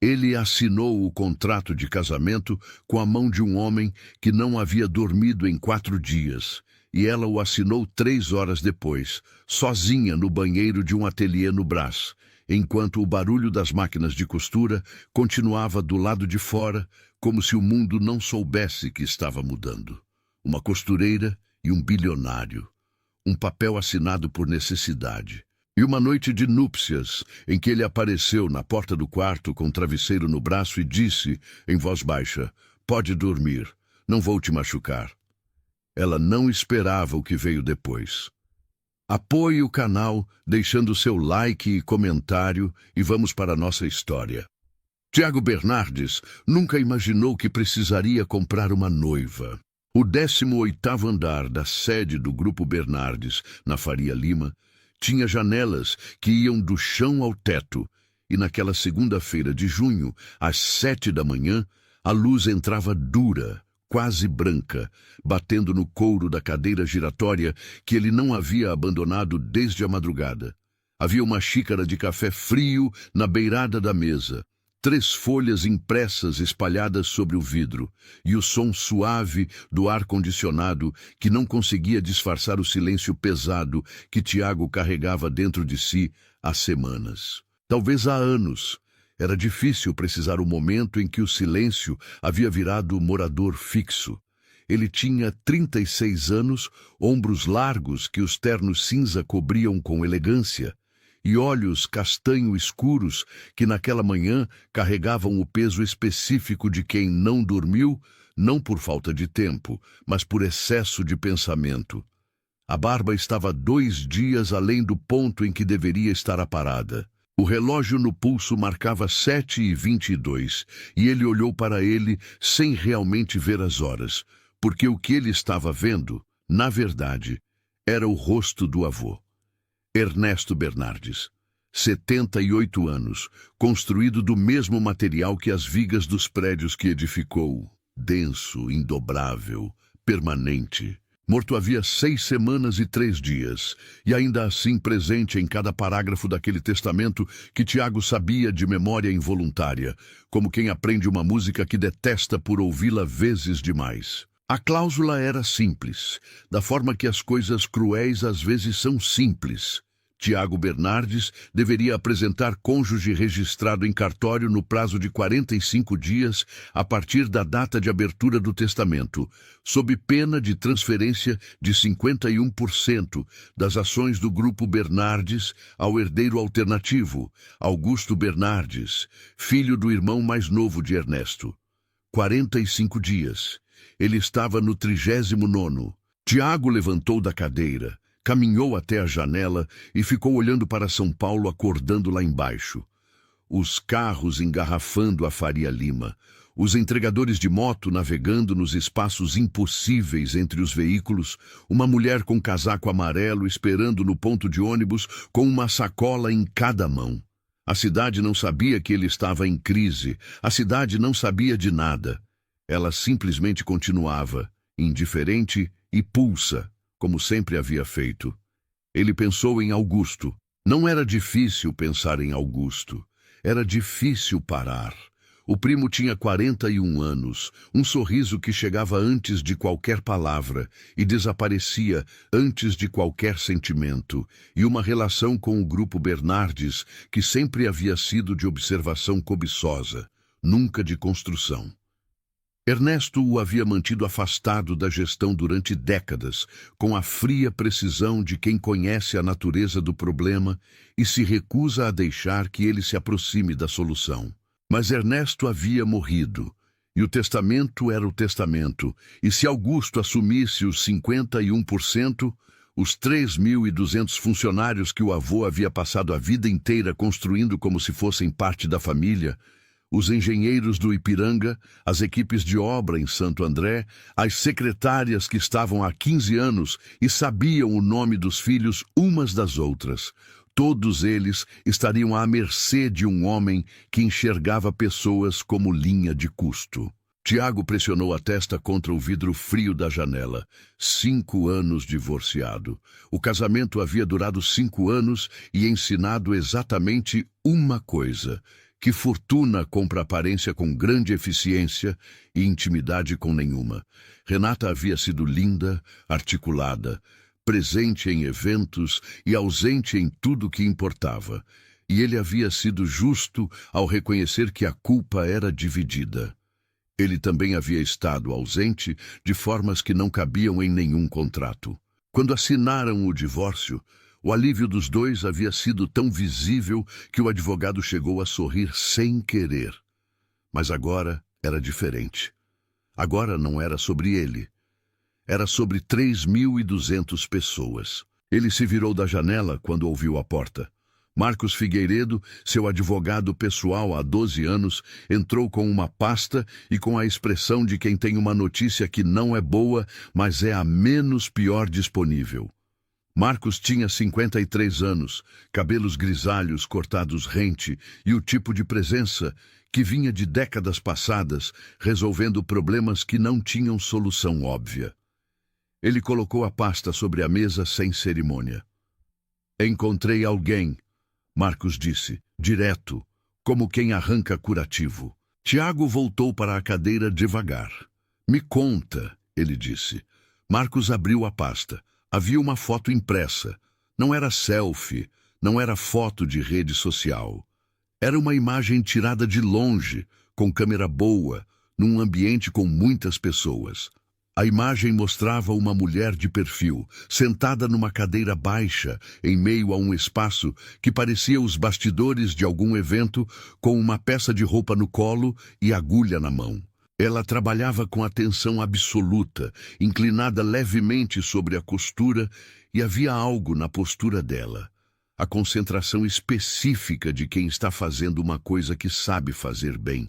Ele assinou o contrato de casamento com a mão de um homem que não havia dormido em 4 dias, e ela o assinou 3 horas depois, sozinha no banheiro de um ateliê no Brás, enquanto o barulho das máquinas de costura continuava do lado de fora, como se o mundo não soubesse que estava mudando. Uma costureira e um bilionário. Um papel assinado por necessidade. E uma noite de núpcias, em que ele apareceu na porta do quarto com um travesseiro no braço e disse, em voz baixa, "Pode dormir, não vou te machucar." Ela não esperava o que veio depois. Apoie o canal, deixando seu like e comentário, e vamos para a nossa história. Tiago Bernardes nunca imaginou que precisaria comprar uma noiva. O 18º andar da sede do Grupo Bernardes, na Faria Lima, tinha janelas que iam do chão ao teto, e naquela segunda-feira de junho, às 7 da manhã, a luz entrava dura, quase branca, batendo no couro da cadeira giratória que ele não havia abandonado desde a madrugada. Havia uma xícara de café frio na beirada da mesa, 3 folhas impressas espalhadas sobre o vidro, e o som suave do ar-condicionado que não conseguia disfarçar o silêncio pesado que Tiago carregava dentro de si há semanas. Talvez há anos. Era difícil precisar o momento em que o silêncio havia virado morador fixo. Ele tinha 36 anos, ombros largos que os ternos cinza cobriam com elegância, e olhos castanho escuros que naquela manhã carregavam o peso específico de quem não dormiu, não por falta de tempo, mas por excesso de pensamento. A barba estava 2 dias além do ponto em que deveria estar aparada. O relógio no pulso marcava 7h22, e ele olhou para ele sem realmente ver as horas, porque o que ele estava vendo, na verdade, era o rosto do avô. Ernesto Bernardes, 78 anos, construído do mesmo material que as vigas dos prédios que edificou, denso, indobrável, permanente. Morto havia 6 semanas e 3 dias, e ainda assim presente em cada parágrafo daquele testamento que Tiago sabia de memória involuntária, como quem aprende uma música que detesta por ouvi-la vezes demais. A cláusula era simples, da forma que as coisas cruéis às vezes são simples. Tiago Bernardes deveria apresentar cônjuge registrado em cartório no prazo de 45 dias a partir da data de abertura do testamento, sob pena de transferência de 51% das ações do Grupo Bernardes ao herdeiro alternativo, Augusto Bernardes, filho do irmão mais novo de Ernesto. 45 dias. Ele estava no 39º. Tiago levantou da cadeira, caminhou até a janela e ficou olhando para São Paulo acordando lá embaixo. Os carros engarrafando a Faria Lima, os entregadores de moto navegando nos espaços impossíveis entre os veículos, uma mulher com casaco amarelo esperando no ponto de ônibus com uma sacola em cada mão. A cidade não sabia que ele estava em crise, a cidade não sabia de nada. Ela simplesmente continuava, indiferente e pulsa, como sempre havia feito. Ele pensou em Augusto. Não era difícil pensar em Augusto. Era difícil parar. O primo tinha 41 anos, um sorriso que chegava antes de qualquer palavra e desaparecia antes de qualquer sentimento, e uma relação com o Grupo Bernardes que sempre havia sido de observação cobiçosa, nunca de construção. Ernesto o havia mantido afastado da gestão durante décadas, com a fria precisão de quem conhece a natureza do problema e se recusa a deixar que ele se aproxime da solução. Mas Ernesto havia morrido, e o testamento era o testamento, e se Augusto assumisse os 51%, os 3.200 funcionários que o avô havia passado a vida inteira construindo como se fossem parte da família, os engenheiros do Ipiranga, as equipes de obra em Santo André, as secretárias que estavam há 15 anos e sabiam o nome dos filhos umas das outras. Todos eles estariam à mercê de um homem que enxergava pessoas como linha de custo. Tiago pressionou a testa contra o vidro frio da janela. 5 anos divorciado. O casamento havia durado 5 anos e ensinado exatamente uma coisa: Que fortuna compra aparência com grande eficiência e intimidade com nenhuma. Renata havia sido linda, articulada, presente em eventos e ausente em tudo que importava. E ele havia sido justo ao reconhecer que a culpa era dividida. Ele também havia estado ausente de formas que não cabiam em nenhum contrato. Quando assinaram o divórcio, o alívio dos dois havia sido tão visível que o advogado chegou a sorrir sem querer. Mas agora era diferente. Agora não era sobre ele. Era sobre 3.200 pessoas. Ele se virou da janela quando ouviu a porta. Marcos Figueiredo, seu advogado pessoal há 12 anos, entrou com uma pasta e com a expressão de quem tem uma notícia que não é boa, mas é a menos pior disponível. Marcos tinha 53 anos, cabelos grisalhos cortados rente e o tipo de presença que vinha de décadas passadas, resolvendo problemas que não tinham solução óbvia. Ele colocou a pasta sobre a mesa sem cerimônia. Encontrei alguém, Marcos disse, direto, como quem arranca curativo. Tiago voltou para a cadeira devagar. Me conta, ele disse. Marcos abriu a pasta. Havia uma foto impressa. Não era selfie, não era foto de rede social. Era uma imagem tirada de longe, com câmera boa, num ambiente com muitas pessoas. A imagem mostrava uma mulher de perfil, sentada numa cadeira baixa, em meio a um espaço que parecia os bastidores de algum evento, com uma peça de roupa no colo e agulha na mão. Ela trabalhava com atenção absoluta, inclinada levemente sobre a costura, e havia algo na postura dela. A concentração específica de quem está fazendo uma coisa que sabe fazer bem,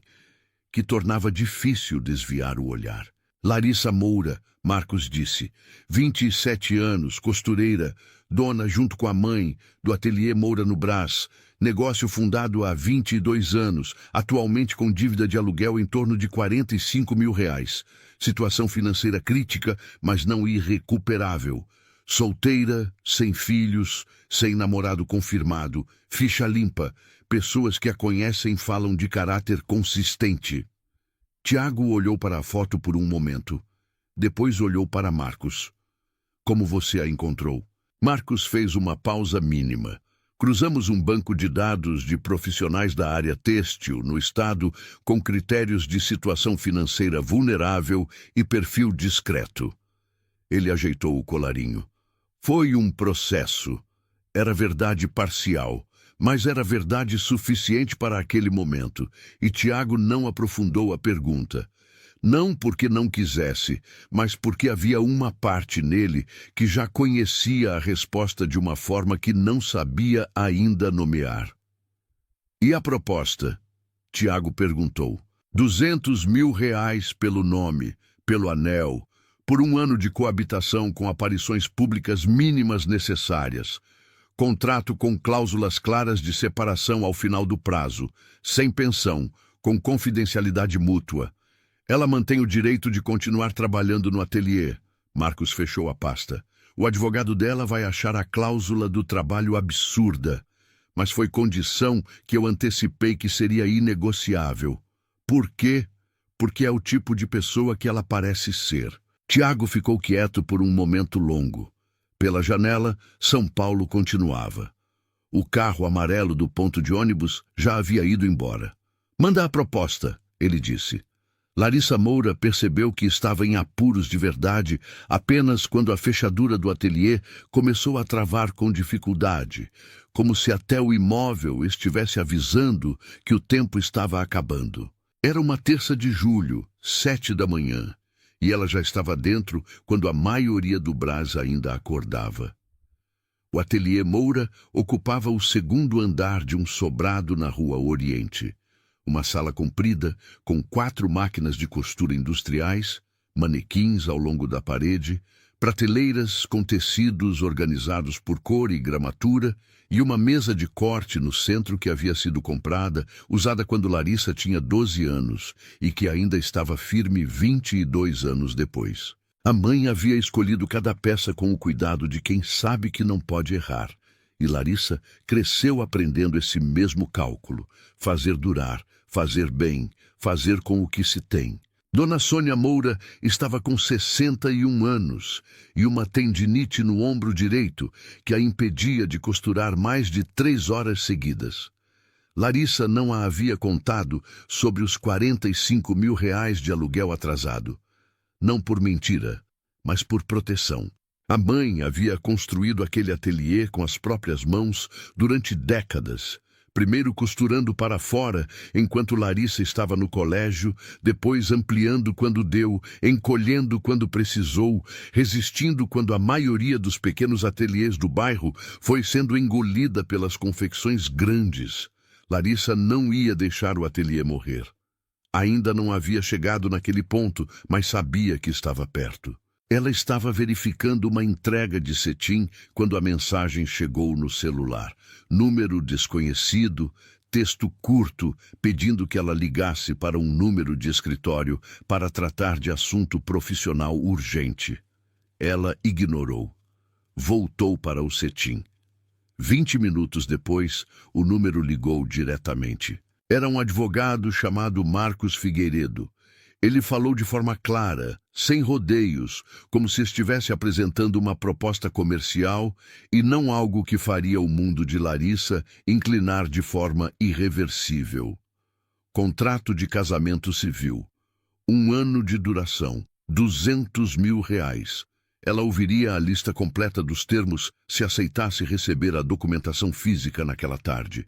que tornava difícil desviar o olhar. Larissa Moura, Marcos disse, 27 anos, costureira, dona junto com a mãe do ateliê Moura no Brás, negócio fundado há 22 anos, atualmente com dívida de aluguel em torno de R$45 mil. Situação financeira crítica, mas não irrecuperável. Solteira, sem filhos, sem namorado confirmado, ficha limpa, pessoas que a conhecem falam de caráter consistente. Tiago olhou para a foto por um momento. Depois olhou para Marcos. Como você a encontrou? Marcos fez uma pausa mínima. Cruzamos um banco de dados de profissionais da área têxtil no estado com critérios de situação financeira vulnerável e perfil discreto. Ele ajeitou o colarinho. Foi um processo. Era verdade parcial, mas era verdade suficiente para aquele momento, e Tiago não aprofundou a pergunta. Não porque não quisesse, mas porque havia uma parte nele que já conhecia a resposta de uma forma que não sabia ainda nomear. E a proposta? Tiago perguntou. R$200 mil pelo nome, pelo anel, por um ano de coabitação com aparições públicas mínimas necessárias. Contrato com cláusulas claras de separação ao final do prazo, sem pensão, com confidencialidade mútua. Ela mantém o direito de continuar trabalhando no ateliê. Marcos fechou a pasta. O advogado dela vai achar a cláusula do trabalho absurda. Mas foi condição que eu antecipei que seria inegociável. Por quê? Porque é o tipo de pessoa que ela parece ser. Tiago ficou quieto por um momento longo. Pela janela, São Paulo continuava. O carro amarelo do ponto de ônibus já havia ido embora. Manda a proposta, ele disse. Larissa Moura percebeu que estava em apuros de verdade apenas quando a fechadura do ateliê começou a travar com dificuldade, como se até o imóvel estivesse avisando que o tempo estava acabando. Era uma terça de julho, 7 da manhã, e ela já estava dentro quando a maioria do Brás ainda acordava. O ateliê Moura ocupava o segundo andar de um sobrado na Rua Oriente. Uma sala comprida, com 4 máquinas de costura industriais, manequins ao longo da parede, prateleiras com tecidos organizados por cor e gramatura e uma mesa de corte no centro que havia sido comprada, usada quando Larissa tinha 12 anos e que ainda estava firme 22 anos depois. A mãe havia escolhido cada peça com o cuidado de quem sabe que não pode errar, E Larissa cresceu aprendendo esse mesmo cálculo: fazer durar, fazer bem, fazer com o que se tem. Dona Sônia Moura estava com 61 anos e uma tendinite no ombro direito que a impedia de costurar mais de 3 horas seguidas. Larissa não a havia contado sobre os 45 mil reais de aluguel atrasado. Não por mentira, mas por proteção. A mãe havia construído aquele ateliê com as próprias mãos durante décadas, primeiro costurando para fora enquanto Larissa estava no colégio, depois ampliando quando deu, encolhendo quando precisou, resistindo quando a maioria dos pequenos ateliês do bairro foi sendo engolida pelas confecções grandes. Larissa não ia deixar o ateliê morrer. Ainda não havia chegado naquele ponto, mas sabia que estava perto. Ela estava verificando uma entrega de cetim quando a mensagem chegou no celular. Número desconhecido, texto curto, pedindo que ela ligasse para um número de escritório para tratar de assunto profissional urgente. Ela ignorou. Voltou para o cetim. 20 minutos depois, o número ligou diretamente. Era um advogado chamado Marcos Figueiredo. Ele falou de forma clara, sem rodeios, como se estivesse apresentando uma proposta comercial e não algo que faria o mundo de Larissa inclinar de forma irreversível. Contrato de casamento civil. 1 ano de duração. 200 mil reais. Ela ouviria a lista completa dos termos se aceitasse receber a documentação física naquela tarde.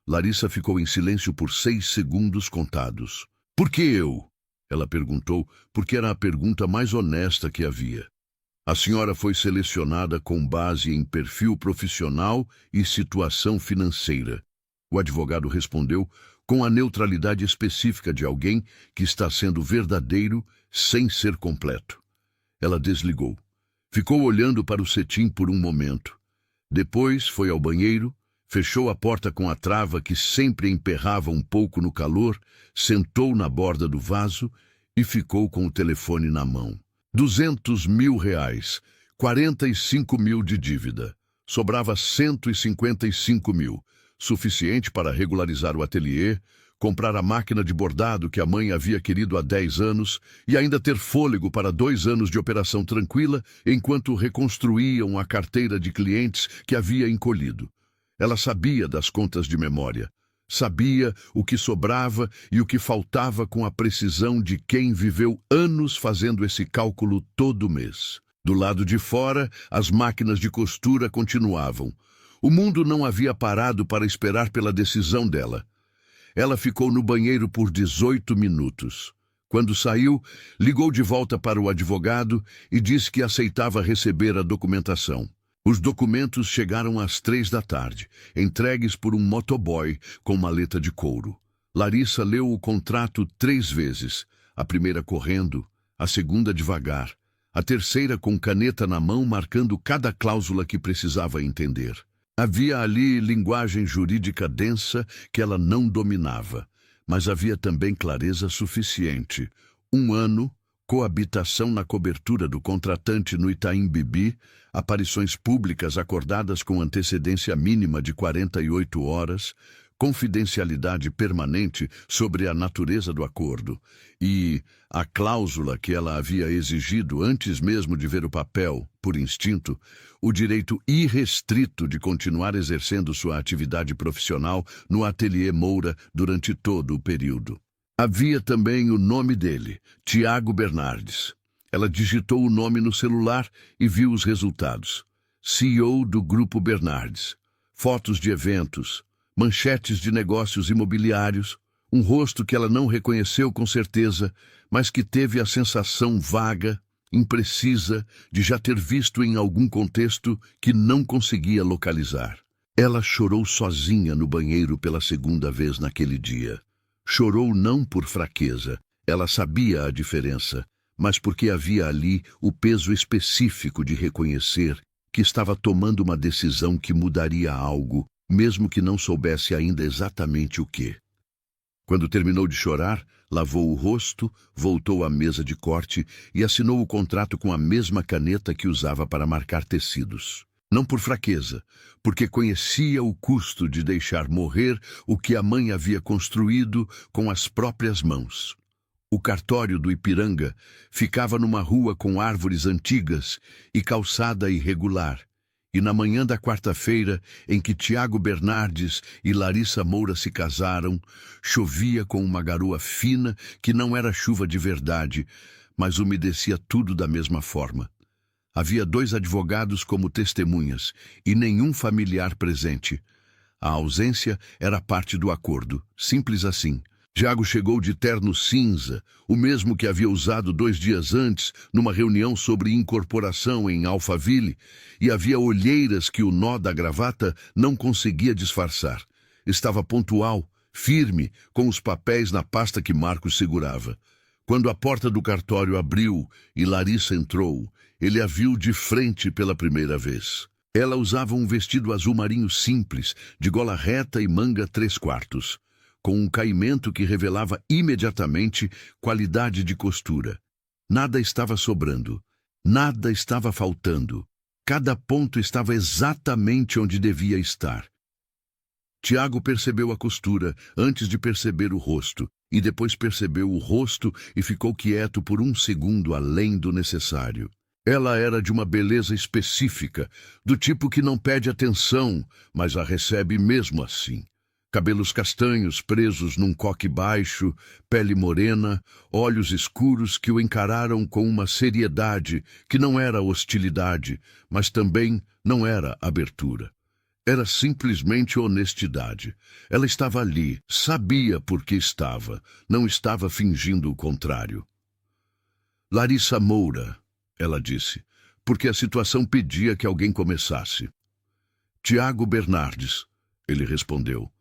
Larissa ficou em silêncio por 6 segundos contados. Por que eu? Ela perguntou, porque era a pergunta mais honesta que havia. A senhora foi selecionada com base em perfil profissional e situação financeira. O advogado respondeu com a neutralidade específica de alguém que está sendo verdadeiro sem ser completo. Ela desligou. Ficou olhando para o cetim por um momento. Depois foi ao banheiro, fechou a porta com a trava que sempre emperrava um pouco no calor, sentou na borda do vaso e ficou com o telefone na mão. 200 mil reais, 45 mil de dívida. Sobrava 155 mil, suficiente para regularizar o ateliê, comprar a máquina de bordado que a mãe havia querido há 10 anos e ainda ter fôlego para 2 anos de operação tranquila enquanto reconstruíam a carteira de clientes que havia encolhido. Ela sabia das contas de memória. Sabia o que sobrava e o que faltava com a precisão de quem viveu anos fazendo esse cálculo todo mês. Do lado de fora, as máquinas de costura continuavam. O mundo não havia parado para esperar pela decisão dela. Ela ficou no banheiro por 18 minutos. Quando saiu, ligou de volta para o advogado e disse que aceitava receber a documentação. Os documentos chegaram às 3 da tarde, entregues por um motoboy com maleta de couro. Larissa leu o contrato 3 vezes, a primeira correndo, a segunda devagar, a terceira com caneta na mão marcando cada cláusula que precisava entender. Havia ali linguagem jurídica densa que ela não dominava, mas havia também clareza suficiente. 1 ano, coabitação na cobertura do contratante no Itaim Bibi, aparições públicas acordadas com antecedência mínima de 48 horas, confidencialidade permanente sobre a natureza do acordo e a cláusula que ela havia exigido antes mesmo de ver o papel, por instinto, o direito irrestrito de continuar exercendo sua atividade profissional no ateliê Moura durante todo o período. Havia também o nome dele, Tiago Bernardes. Ela digitou o nome no celular e viu os resultados. CEO do Grupo Bernardes. Fotos de eventos, manchetes de negócios imobiliários, um rosto que ela não reconheceu com certeza, mas que teve a sensação vaga, imprecisa, de já ter visto em algum contexto que não conseguia localizar. Ela chorou sozinha no banheiro pela 2ª vez naquele dia. Chorou não por fraqueza, ela sabia a diferença, mas porque havia ali o peso específico de reconhecer que estava tomando uma decisão que mudaria algo, mesmo que não soubesse ainda exatamente o quê. Quando terminou de chorar, lavou o rosto, voltou à mesa de corte e assinou o contrato com a mesma caneta que usava para marcar tecidos. Não por fraqueza, porque conhecia o custo de deixar morrer o que a mãe havia construído com as próprias mãos. O cartório do Ipiranga ficava numa rua com árvores antigas e calçada irregular. E na manhã da quarta-feira, em que Tiago Bernardes e Larissa Moura se casaram, chovia com uma garoa fina que não era chuva de verdade, mas umedecia tudo da mesma forma. Havia 2 advogados como testemunhas e nenhum familiar presente. A ausência era parte do acordo, simples assim. Tiago chegou de terno cinza, o mesmo que havia usado 2 dias antes, numa reunião sobre incorporação em Alphaville, e havia olheiras que o nó da gravata não conseguia disfarçar. Estava pontual, firme, com os papéis na pasta que Marcos segurava. Quando a porta do cartório abriu e Larissa entrou, ele a viu de frente pela primeira vez. Ela usava um vestido azul marinho simples, de gola reta e manga 3/4, com um caimento que revelava imediatamente qualidade de costura. Nada estava sobrando, nada estava faltando. Cada ponto estava exatamente onde devia estar. Tiago percebeu a costura antes de perceber o rosto, e depois percebeu o rosto e ficou quieto por 1 segundo além do necessário. Ela era de uma beleza específica, do tipo que não pede atenção, mas a recebe mesmo assim. Cabelos castanhos presos num coque baixo, pele morena, olhos escuros que o encararam com uma seriedade que não era hostilidade, mas também não era abertura. Era simplesmente honestidade. Ela estava ali, sabia por que estava, não estava fingindo o contrário. Larissa Moura, ela disse, porque a situação pedia que alguém começasse. Tiago Bernardes, ele respondeu.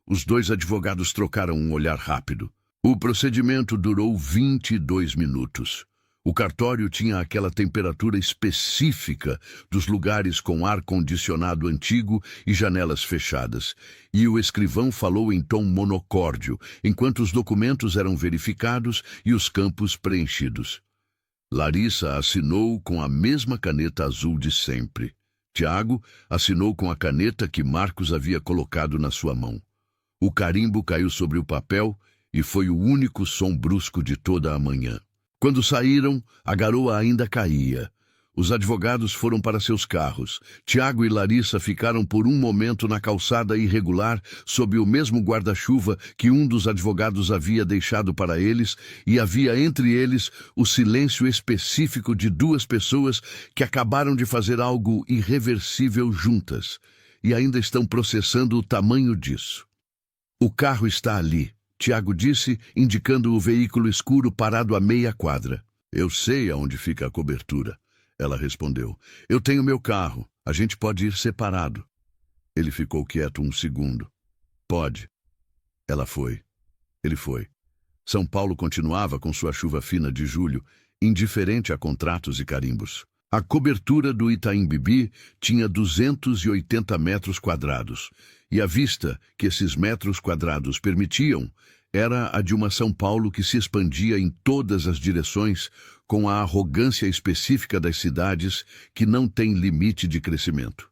Os 2 advogados trocaram um olhar rápido. O procedimento durou 22 minutos. O cartório tinha aquela temperatura específica dos lugares com ar-condicionado antigo e janelas fechadas, e o escrivão falou em tom monocórdio, enquanto os documentos eram verificados e os campos preenchidos. Larissa assinou com a mesma caneta azul de sempre. Tiago assinou com a caneta que Marcos havia colocado na sua mão. O carimbo caiu sobre o papel e foi o único som brusco de toda a manhã. Quando saíram, a garoa ainda caía. Os advogados foram para seus carros. Tiago e Larissa ficaram por um momento na calçada irregular, sob o mesmo guarda-chuva que um dos advogados havia deixado para eles, e havia entre eles o silêncio específico de 2 pessoas que acabaram de fazer algo irreversível juntas, e ainda estão processando o tamanho disso. O carro está ali, Tiago disse, indicando o veículo escuro parado a meia quadra. Eu sei aonde fica a cobertura. Ela respondeu. Eu tenho meu carro. A gente pode ir separado. Ele ficou quieto 1 segundo. Pode. Ela foi. Ele foi. São Paulo continuava com sua chuva fina de julho, indiferente a contratos e carimbos. A cobertura do Itaim Bibi tinha 280 metros quadrados, e a vista que esses metros quadrados permitiam era a de uma São Paulo que se expandia em todas as direções com a arrogância específica das cidades que não tem limite de crescimento.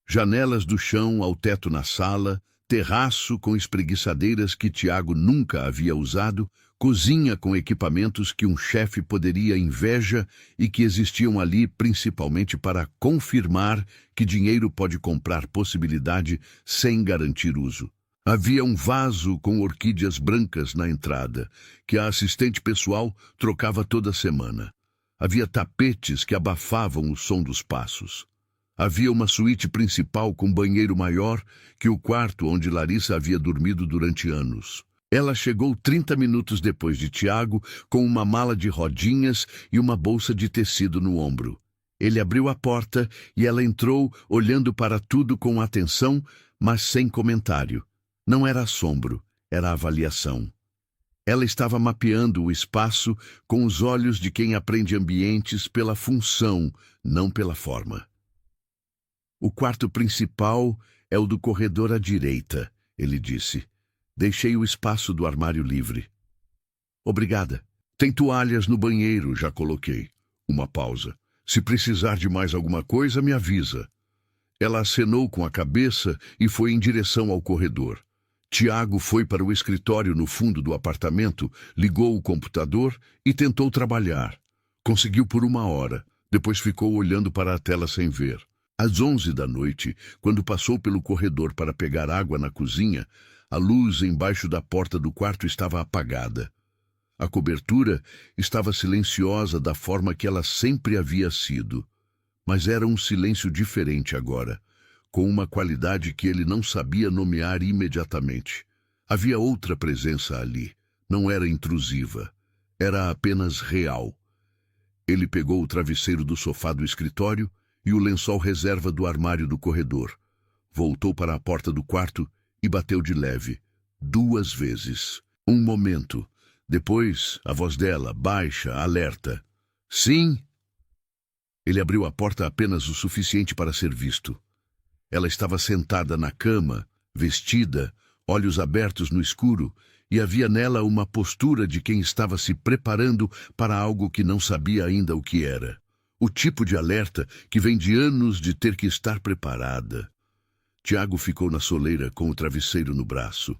Janelas do chão ao teto na sala, terraço com espreguiçadeiras que Tiago nunca havia usado, cozinha com equipamentos que um chefe poderia inveja e que existiam ali principalmente para confirmar que dinheiro pode comprar possibilidade sem garantir uso. Havia um vaso com orquídeas brancas na entrada, que a assistente pessoal trocava toda semana. Havia tapetes que abafavam o som dos passos. Havia uma suíte principal com banheiro maior que o quarto onde Larissa havia dormido durante anos. Ela chegou 30 minutos depois de Tiago, com uma mala de rodinhas e uma bolsa de tecido no ombro. Ele abriu a porta e ela entrou, olhando para tudo com atenção, mas sem comentário. Não era assombro, era avaliação. Ela estava mapeando o espaço com os olhos de quem aprende ambientes pela função, não pela forma. O quarto principal é o do corredor à direita, ele disse. Deixei o espaço do armário livre. Obrigada. Tem toalhas no banheiro, já coloquei. Uma pausa. Se precisar de mais alguma coisa, me avisa. Ela acenou com a cabeça e foi em direção ao corredor. Tiago foi para o escritório no fundo do apartamento, ligou o computador e tentou trabalhar. Conseguiu por 1 hora, depois ficou olhando para a tela sem ver. Às 11 da noite, quando passou pelo corredor para pegar água na cozinha, a luz embaixo da porta do quarto estava apagada. A cobertura estava silenciosa da forma que ela sempre havia sido. Mas era um silêncio diferente agora, com uma qualidade que ele não sabia nomear imediatamente. Havia outra presença ali. Não era intrusiva. Era apenas real. Ele pegou o travesseiro do sofá do escritório e o lençol reserva do armário do corredor. Voltou para a porta do quarto e bateu de leve, 2 vezes. Um momento. Depois, a voz dela, baixa, alerta. Sim? Ele abriu a porta apenas o suficiente para ser visto. Ela estava sentada na cama, vestida, olhos abertos no escuro, e havia nela uma postura de quem estava se preparando para algo que não sabia ainda o que era. O tipo de alerta que vem de anos de ter que estar preparada. Tiago ficou na soleira com o travesseiro no braço.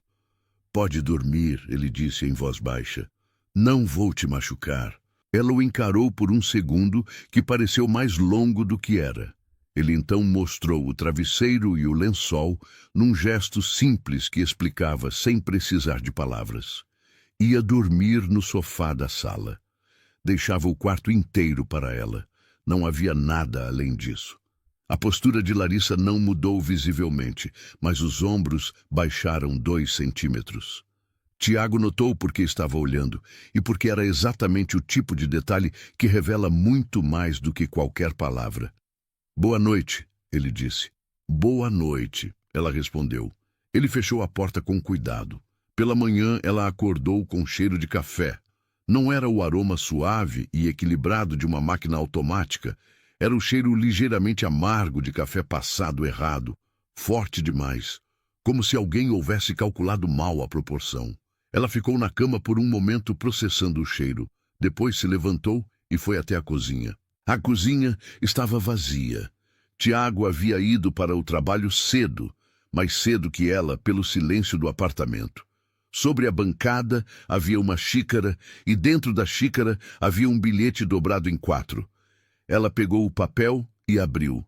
Pode dormir, ele disse em voz baixa. Não vou te machucar. Ela o encarou por um segundo que pareceu mais longo do que era. Ele então mostrou o travesseiro e o lençol num gesto simples que explicava sem precisar de palavras. Ia dormir no sofá da sala. Deixava o quarto inteiro para ela. Não havia nada além disso. A postura de Larissa não mudou visivelmente, mas os ombros baixaram 2 centímetros. Tiago notou por que estava olhando, e porque era exatamente o tipo de detalhe que revela muito mais do que qualquer palavra. Boa noite, ele disse. Boa noite, ela respondeu. Ele fechou a porta com cuidado. Pela manhã, ela acordou com cheiro de café. Não era o aroma suave e equilibrado de uma máquina automática. Era o cheiro ligeiramente amargo de café passado errado, forte demais, como se alguém houvesse calculado mal a proporção. Ela ficou na cama por um momento processando o cheiro. Depois se levantou e foi até a cozinha. A cozinha estava vazia. Tiago havia ido para o trabalho cedo, mais cedo que ela, pelo silêncio do apartamento. Sobre a bancada havia uma xícara e dentro da xícara havia um bilhete dobrado em 4. Ela pegou o papel e abriu.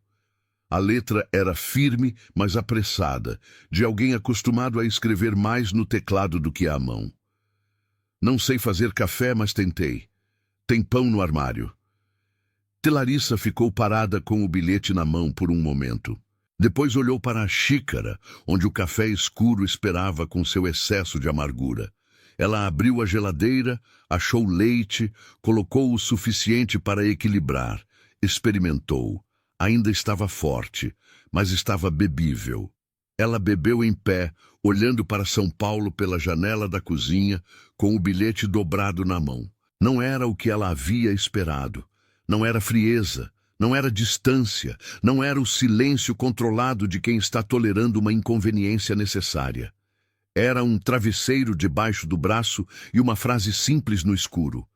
A letra era firme, mas apressada, de alguém acostumado a escrever mais no teclado do que à mão. Não sei fazer café, mas tentei. Tem pão no armário. Larissa ficou parada com o bilhete na mão por um momento. Depois olhou para a xícara, onde o café escuro esperava com seu excesso de amargura. Ela abriu a geladeira, achou leite, colocou o suficiente para equilibrar. Experimentou. Ainda estava forte, mas estava bebível. Ela bebeu em pé, olhando para São Paulo pela janela da cozinha, com o bilhete dobrado na mão. Não era o que ela havia esperado. Não era frieza, não era distância, não era o silêncio controlado de quem está tolerando uma inconveniência necessária. Era um travesseiro debaixo do braço e uma frase simples no escuro.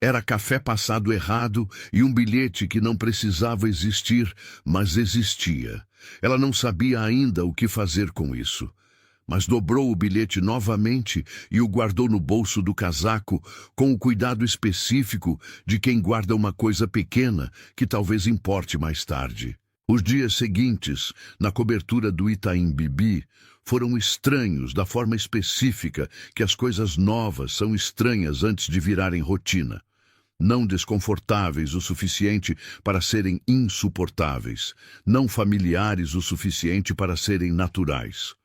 Era café passado errado e um bilhete que não precisava existir, mas existia. Ela não sabia ainda o que fazer com isso. Mas dobrou o bilhete novamente e o guardou no bolso do casaco com o cuidado específico de quem guarda uma coisa pequena que talvez importe mais tarde. Os dias seguintes, na cobertura do Itaim Bibi, foram estranhos da forma específica que as coisas novas são estranhas antes de virarem rotina. Não desconfortáveis o suficiente para serem insuportáveis, não familiares o suficiente para serem naturais.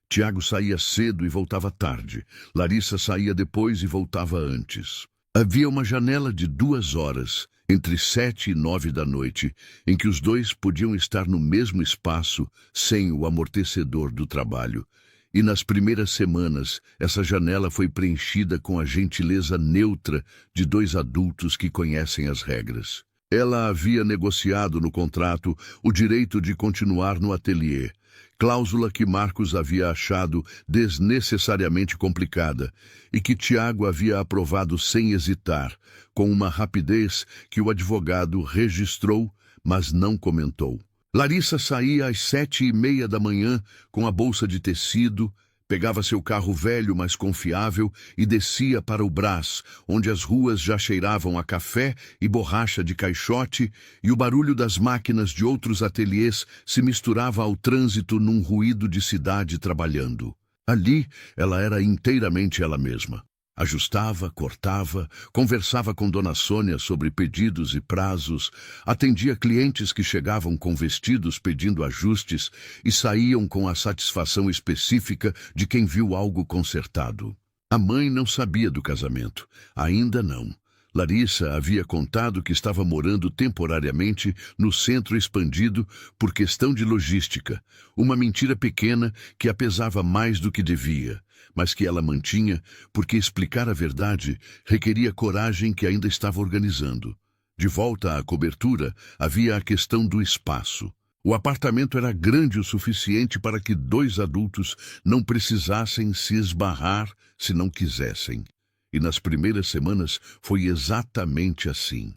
Tiago saía cedo e voltava tarde. Larissa saía depois e voltava antes. Havia uma janela de 2 horas, entre 7 e 9 da noite, em que os dois podiam estar no mesmo espaço, sem o amortecedor do trabalho. E nas primeiras semanas, essa janela foi preenchida com a gentileza neutra de 2 adultos que conhecem as regras. Ela havia negociado no contrato o direito de continuar no ateliê, cláusula que Marcos havia achado desnecessariamente complicada e que Tiago havia aprovado sem hesitar, com uma rapidez que o advogado registrou, mas não comentou. Larissa saía às 7h30 da manhã com a bolsa de tecido, pegava seu carro velho, mas confiável, e descia para o Brás, onde as ruas já cheiravam a café e borracha de caixote, e o barulho das máquinas de outros ateliês se misturava ao trânsito num ruído de cidade trabalhando. Ali, ela era inteiramente ela mesma. Ajustava, cortava, conversava com Dona Sônia sobre pedidos e prazos, atendia clientes que chegavam com vestidos pedindo ajustes e saíam com a satisfação específica de quem viu algo consertado. A mãe não sabia do casamento, ainda não. Larissa havia contado que estava morando temporariamente no centro expandido por questão de logística, uma mentira pequena que a pesava mais do que devia, mas que ela mantinha porque explicar a verdade requeria coragem que ainda estava organizando. De volta à cobertura, havia a questão do espaço. O apartamento era grande o suficiente para que 2 adultos não precisassem se esbarrar se não quisessem. E nas primeiras semanas foi exatamente assim.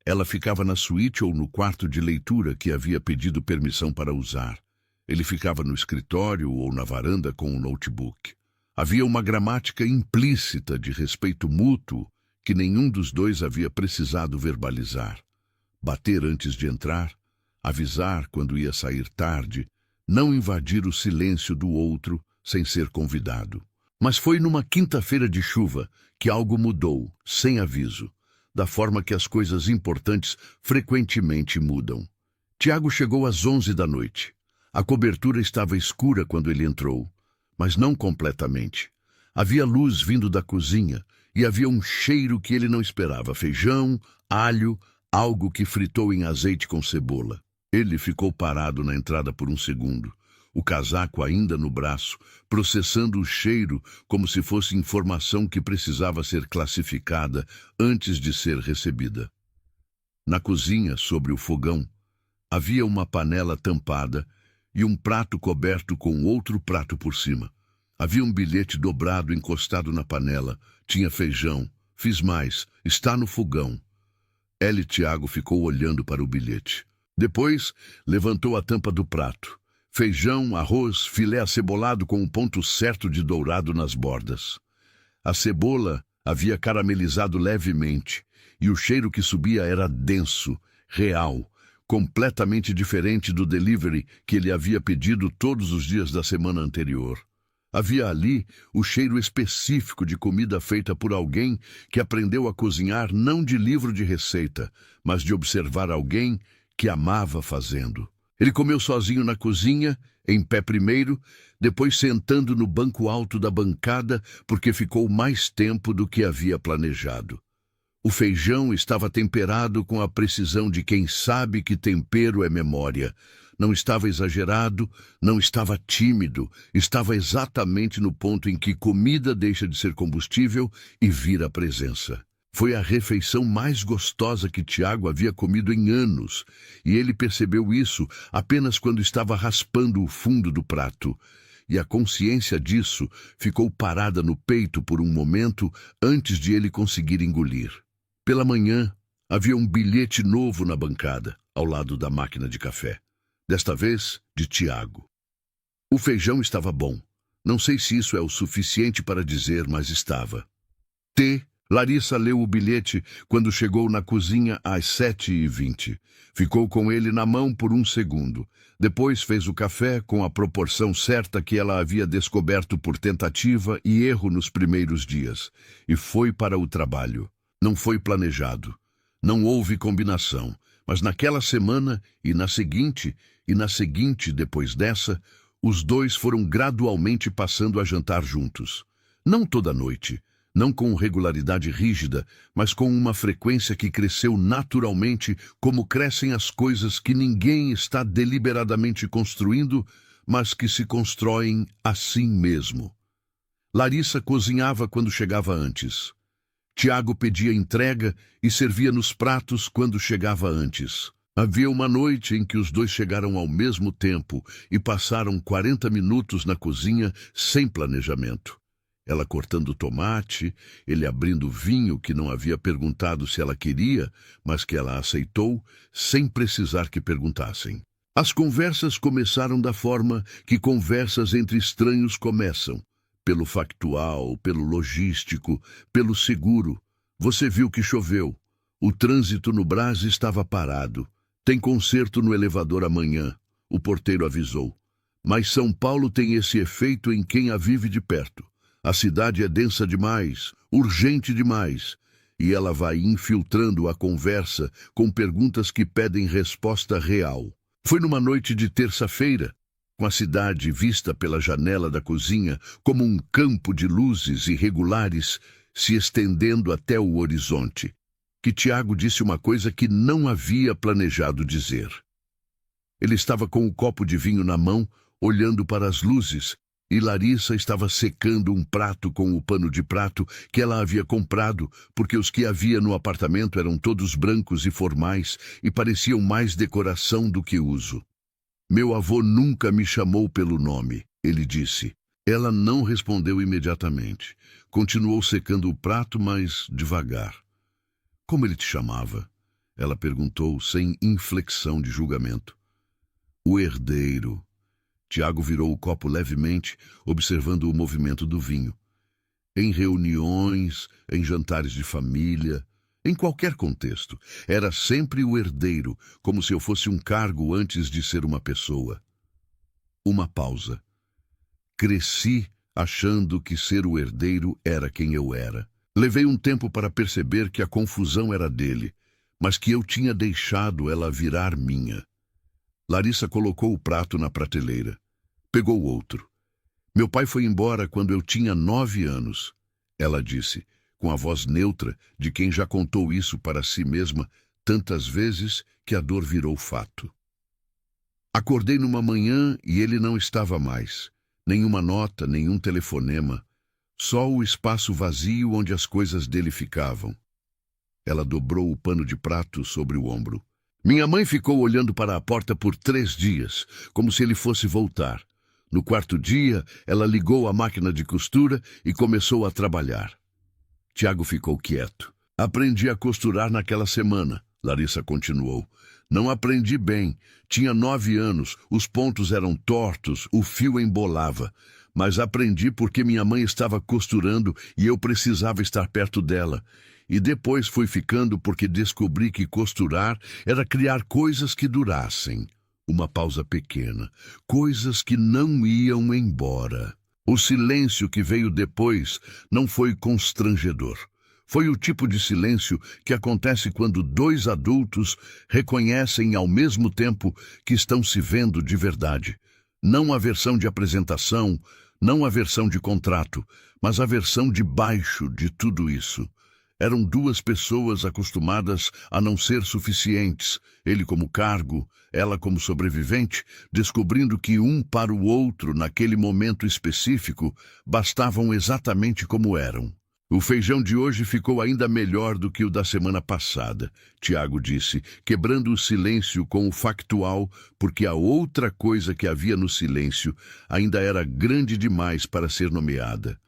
Ela ficava na suíte ou no quarto de leitura que havia pedido permissão para usar. Ele ficava no escritório ou na varanda com o notebook. Havia uma gramática implícita de respeito mútuo que nenhum dos dois havia precisado verbalizar. Bater antes de entrar, avisar quando ia sair tarde, não invadir o silêncio do outro sem ser convidado. Mas foi numa quinta-feira de chuva que algo mudou, sem aviso, da forma que as coisas importantes frequentemente mudam. Tiago chegou às 11 da noite. A cobertura estava escura quando ele entrou, mas não completamente. Havia luz vindo da cozinha e havia um cheiro que ele não esperava: feijão, alho, algo que fritou em azeite com cebola. Ele ficou parado na entrada por um segundo, o casaco ainda no braço, processando o cheiro como se fosse informação que precisava ser classificada antes de ser recebida. Na cozinha, sobre o fogão, havia uma panela tampada e um prato coberto com outro prato por cima. Havia um bilhete dobrado encostado na panela. Tinha feijão. Fiz mais. Está no fogão. Ela e Tiago ficou olhando para o bilhete. Depois, levantou a tampa do prato. Feijão, arroz, filé acebolado com um ponto certo de dourado nas bordas. A cebola havia caramelizado levemente, e o cheiro que subia era denso, real, completamente diferente do delivery que ele havia pedido todos os dias da semana anterior. Havia ali o cheiro específico de comida feita por alguém que aprendeu a cozinhar não de livro de receita, mas de observar alguém que amava fazendo. Ele comeu sozinho na cozinha, em pé primeiro, depois sentando no banco alto da bancada porque ficou mais tempo do que havia planejado. O feijão estava temperado com a precisão de quem sabe que tempero é memória. Não estava exagerado, não estava tímido, estava exatamente no ponto em que comida deixa de ser combustível e vira presença. Foi a refeição mais gostosa que Tiago havia comido em anos, e ele percebeu isso apenas quando estava raspando o fundo do prato. E a consciência disso ficou parada no peito por um momento antes de ele conseguir engolir. Pela manhã, havia um bilhete novo na bancada, ao lado da máquina de café. Desta vez, de Tiago. O feijão estava bom. Não sei se isso é o suficiente para dizer, mas estava. Larissa leu o bilhete quando chegou na cozinha às 7h20. Ficou com ele na mão por um segundo. Depois fez o café com a proporção certa que ela havia descoberto por tentativa e erro nos primeiros dias. E foi para o trabalho. Não foi planejado. Não houve combinação. Mas naquela semana e na seguinte depois dessa, os dois foram gradualmente passando a jantar juntos. Não toda noite. Não com regularidade rígida, mas com uma frequência que cresceu naturalmente, como crescem as coisas que ninguém está deliberadamente construindo, mas que se constroem assim mesmo. Larissa cozinhava quando chegava antes. Tiago pedia entrega e servia nos pratos quando chegava antes. Havia uma noite em que os dois chegaram ao mesmo tempo e passaram 40 minutos na cozinha sem planejamento. Ela cortando tomate, ele abrindo vinho que não havia perguntado se ela queria, mas que ela aceitou, sem precisar que perguntassem. As conversas começaram da forma que conversas entre estranhos começam. Pelo factual, pelo logístico, pelo seguro. Você viu que choveu. O trânsito no Brás estava parado. Tem concerto no elevador amanhã, o porteiro avisou. Mas São Paulo tem esse efeito em quem a vive de perto. A cidade é densa demais, urgente demais. E ela vai infiltrando a conversa com perguntas que pedem resposta real. Foi numa noite de terça-feira, com a cidade vista pela janela da cozinha como um campo de luzes irregulares se estendendo até o horizonte, que Tiago disse uma coisa que não havia planejado dizer. Ele estava com o copo de vinho na mão, olhando para as luzes, e Larissa estava secando um prato com o pano de prato que ela havia comprado, porque os que havia no apartamento eram todos brancos e formais e pareciam mais decoração do que uso. Meu avô nunca me chamou pelo nome, ele disse. Ela não respondeu imediatamente. Continuou secando o prato, mas devagar. Como ele te chamava? Ela perguntou, sem inflexão de julgamento. O herdeiro. Tiago virou o copo levemente, observando o movimento do vinho. Em reuniões, em jantares de família, em qualquer contexto, era sempre o herdeiro, como se eu fosse um cargo antes de ser uma pessoa. Uma pausa. Cresci achando que ser o herdeiro era quem eu era. Levei um tempo para perceber que a confusão era dele, mas que eu tinha deixado ela virar minha. Larissa colocou o prato na prateleira. Pegou outro. Meu pai foi embora quando eu tinha 9 anos, ela disse, com a voz neutra de quem já contou isso para si mesma tantas vezes que a dor virou fato. Acordei numa manhã e ele não estava mais. Nenhuma nota, nenhum telefonema. Só o espaço vazio onde as coisas dele ficavam. Ela dobrou o pano de prato sobre o ombro. Minha mãe ficou olhando para a porta por 3 dias, como se ele fosse voltar. No 4º dia, ela ligou a máquina de costura e começou a trabalhar. Tiago ficou quieto. Aprendi a costurar naquela semana, Larissa continuou. Não aprendi bem. Tinha 9 anos, os pontos eram tortos, o fio embolava. Mas aprendi porque minha mãe estava costurando e eu precisava estar perto dela. E depois fui ficando porque descobri que costurar era criar coisas que durassem. Uma pausa pequena. Coisas que não iam embora. O silêncio que veio depois não foi constrangedor. Foi o tipo de silêncio que acontece quando 2 adultos reconhecem ao mesmo tempo que estão se vendo de verdade. Não a versão de apresentação, não a versão de contrato, mas a versão de baixo de tudo isso. Eram 2 pessoas acostumadas a não ser suficientes, ele como cargo, ela como sobrevivente, descobrindo que um para o outro, naquele momento específico, bastavam exatamente como eram. O feijão de hoje ficou ainda melhor do que o da semana passada, Tiago disse, quebrando o silêncio com o factual, porque a outra coisa que havia no silêncio ainda era grande demais para ser nomeada.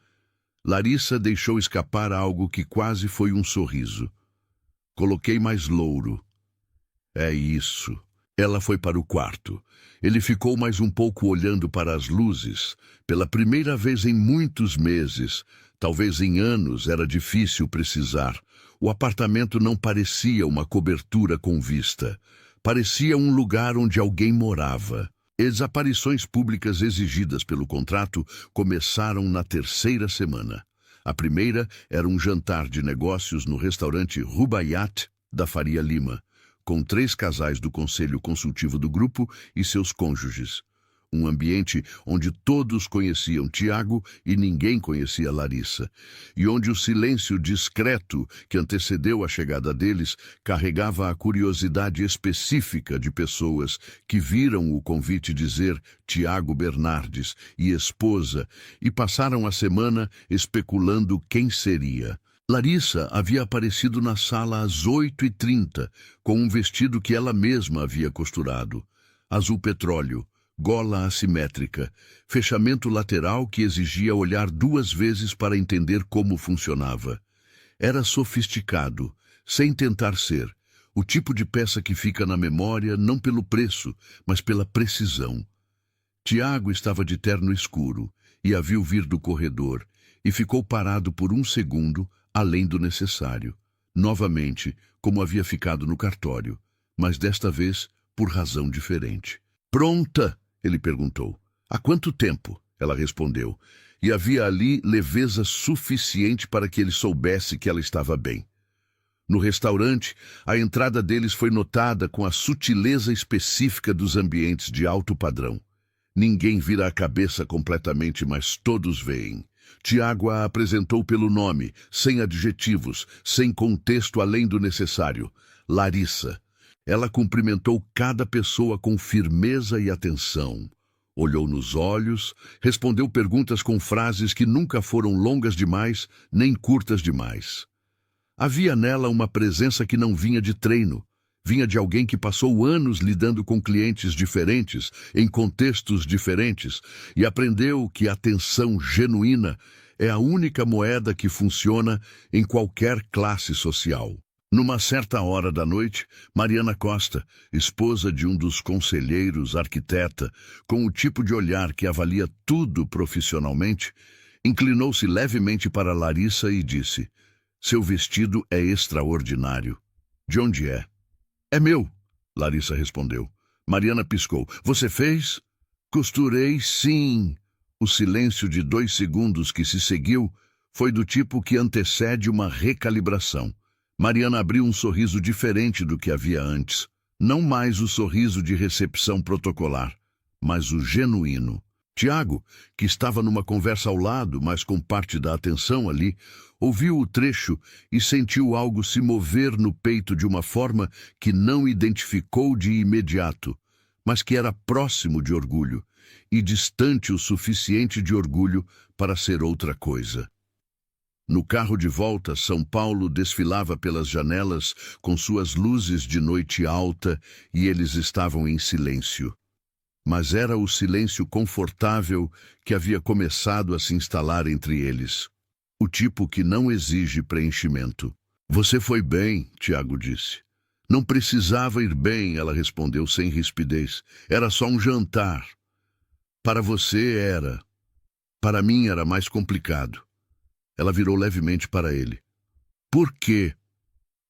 Larissa deixou escapar algo que quase foi um sorriso. Coloquei mais louro. É isso. Ela foi para o quarto. Ele ficou mais um pouco olhando para as luzes. Pela primeira vez em muitos meses, talvez em anos, era difícil precisar. O apartamento não parecia uma cobertura com vista. Parecia um lugar onde alguém morava. As aparições públicas exigidas pelo contrato começaram na 3ª semana. A primeira era um jantar de negócios no restaurante Rubaiyat da Faria Lima, com 3 casais do Conselho Consultivo do Grupo e seus cônjuges. Um ambiente onde todos conheciam Tiago e ninguém conhecia Larissa, e onde o silêncio discreto que antecedeu a chegada deles carregava a curiosidade específica de pessoas que viram o convite dizer Tiago Bernardes e esposa e passaram a semana especulando quem seria. Larissa havia aparecido na sala às 8h30, com um vestido que ela mesma havia costurado, azul petróleo, gola assimétrica, fechamento lateral que exigia olhar 2 vezes para entender como funcionava. Era sofisticado, sem tentar ser, O tipo de peça que fica na memória não pelo preço, mas pela precisão. Tiago estava de terno escuro e a viu vir do corredor e ficou parado por um segundo, além do necessário. Novamente, como havia ficado no cartório, mas desta vez por razão diferente. Pronta? Ele perguntou. Há quanto tempo? Ela respondeu, e havia ali leveza suficiente para que ele soubesse que ela estava bem. No restaurante, a entrada deles foi notada com a sutileza específica dos ambientes de alto padrão. Ninguém vira a cabeça completamente, mas todos veem. Tiago a apresentou pelo nome, sem adjetivos, sem contexto além do necessário. Larissa. Ela cumprimentou cada pessoa com firmeza e atenção. Olhou nos olhos, respondeu perguntas com frases que nunca foram longas demais, nem curtas demais. Havia nela uma presença que não vinha de treino. Vinha de alguém que passou anos lidando com clientes diferentes, em contextos diferentes, e aprendeu que a atenção genuína é a única moeda que funciona em qualquer classe social. Numa certa hora da noite, Mariana Costa, esposa de um dos conselheiros, arquiteta, com o tipo de olhar que avalia tudo profissionalmente, inclinou-se levemente para Larissa e disse: "Seu vestido é extraordinário. De onde é?" "É meu", Larissa respondeu. Mariana piscou. "Você fez?" "Costurei, sim." O silêncio de 2 segundos que se seguiu foi do tipo que antecede uma recalibração. Mariana abriu um sorriso diferente do que havia antes. Não mais o sorriso de recepção protocolar, mas o genuíno. Tiago, que estava numa conversa ao lado, mas com parte da atenção ali, ouviu o trecho e sentiu algo se mover no peito de uma forma que não identificou de imediato, mas que era próximo de orgulho, e distante o suficiente de orgulho para ser outra coisa. No carro de volta, São Paulo desfilava pelas janelas com suas luzes de noite alta e eles estavam em silêncio. Mas era o silêncio confortável que havia começado a se instalar entre eles. O tipo que não exige preenchimento. "Você foi bem", Tiago disse. "Não precisava ir bem", ela respondeu sem rispidez. "Era só um jantar." "Para você era. Para mim era mais complicado." Ela virou levemente para ele. "Por quê?"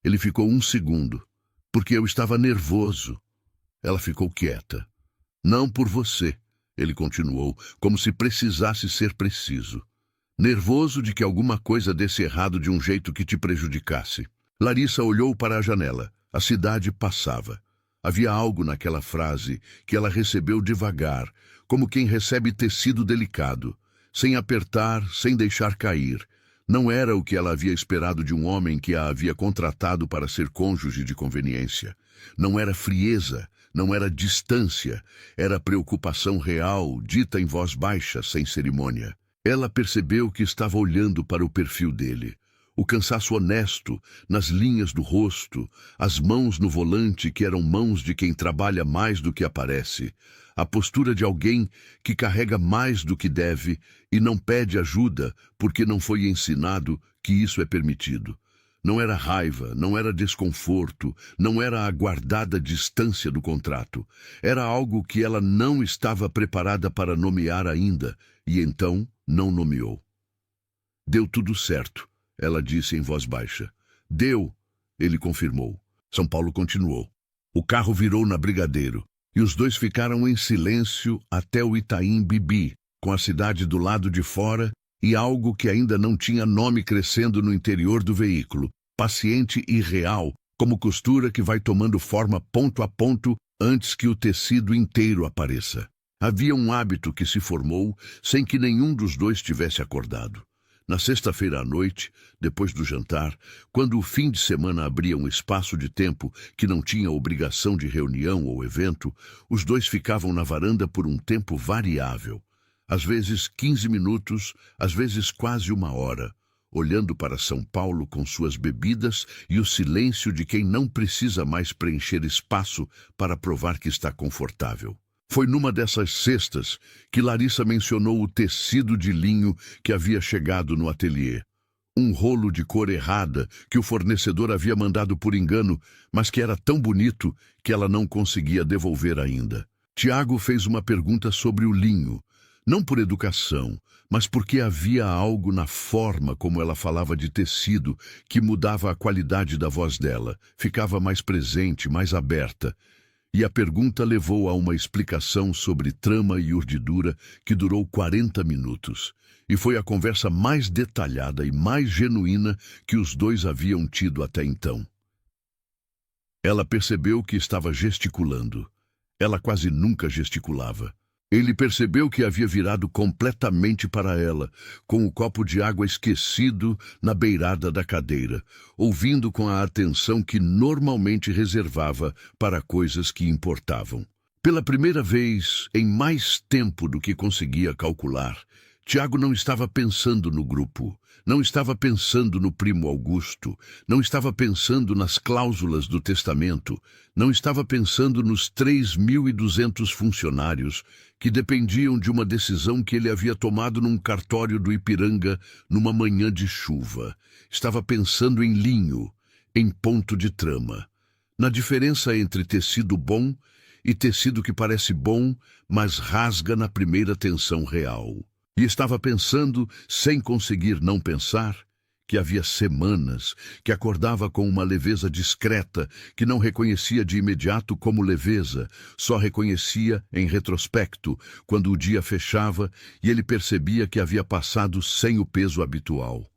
Ele ficou um segundo. "Porque eu estava nervoso." Ela ficou quieta. "Não por você", ele continuou, como se precisasse ser preciso. "Nervoso de que alguma coisa desse errado de um jeito que te prejudicasse." Larissa olhou para a janela. A cidade passava. Havia algo naquela frase que ela recebeu devagar, como quem recebe tecido delicado, sem apertar, sem deixar cair. Não era o que ela havia esperado de um homem que a havia contratado para ser cônjuge de conveniência. Não era frieza, não era distância, era preocupação real, dita em voz baixa, sem cerimônia. Ela percebeu que estava olhando para o perfil dele. O cansaço honesto, nas linhas do rosto, as mãos no volante que eram mãos de quem trabalha mais do que aparece, a postura de alguém que carrega mais do que deve e não pede ajuda porque não foi ensinado que isso é permitido. Não era raiva, não era desconforto, não era a guardada distância do contrato. Era algo que ela não estava preparada para nomear ainda, e então não nomeou. "Deu tudo certo", ela disse em voz baixa. "Deu", ele confirmou. São Paulo continuou. O carro virou na Brigadeiro, e os dois ficaram em silêncio até o Itaim Bibi, com a cidade do lado de fora e algo que ainda não tinha nome crescendo no interior do veículo, paciente e real, como costura que vai tomando forma ponto a ponto antes que o tecido inteiro apareça. Havia um hábito que se formou sem que nenhum dos dois tivesse acordado. Na sexta-feira à noite, depois do jantar, quando o fim de semana abria um espaço de tempo que não tinha obrigação de reunião ou evento, os dois ficavam na varanda por um tempo variável. Às vezes 15 minutos, às vezes quase 1 hora, olhando para São Paulo com suas bebidas e o silêncio de quem não precisa mais preencher espaço para provar que está confortável. Foi numa dessas sextas que Larissa mencionou o tecido de linho que havia chegado no ateliê. Um rolo de cor errada que o fornecedor havia mandado por engano, mas que era tão bonito que ela não conseguia devolver ainda. Tiago fez uma pergunta sobre o linho, não por educação, mas porque havia algo na forma como ela falava de tecido que mudava a qualidade da voz dela, ficava mais presente, mais aberta. E a pergunta levou a uma explicação sobre trama e urdidura que durou 40 minutos. E foi a conversa mais detalhada e mais genuína que os dois haviam tido até então. Ela percebeu que estava gesticulando. Ela quase nunca gesticulava. Ele percebeu que havia virado completamente para ela, com o copo de água esquecido na beirada da cadeira, ouvindo com a atenção que normalmente reservava para coisas que importavam. Pela primeira vez, em mais tempo do que conseguia calcular, Tiago não estava pensando no grupo, não estava pensando no primo Augusto, não estava pensando nas cláusulas do testamento, não estava pensando nos 3.200 funcionários que dependiam de uma decisão que ele havia tomado num cartório do Ipiranga numa manhã de chuva. Estava pensando em linho, em ponto de trama, na diferença entre tecido bom e tecido que parece bom, mas rasga na primeira tensão real. E estava pensando, sem conseguir não pensar, que havia semanas que acordava com uma leveza discreta que não reconhecia de imediato como leveza, só reconhecia em retrospecto, quando o dia fechava e ele percebia que havia passado sem o peso habitual.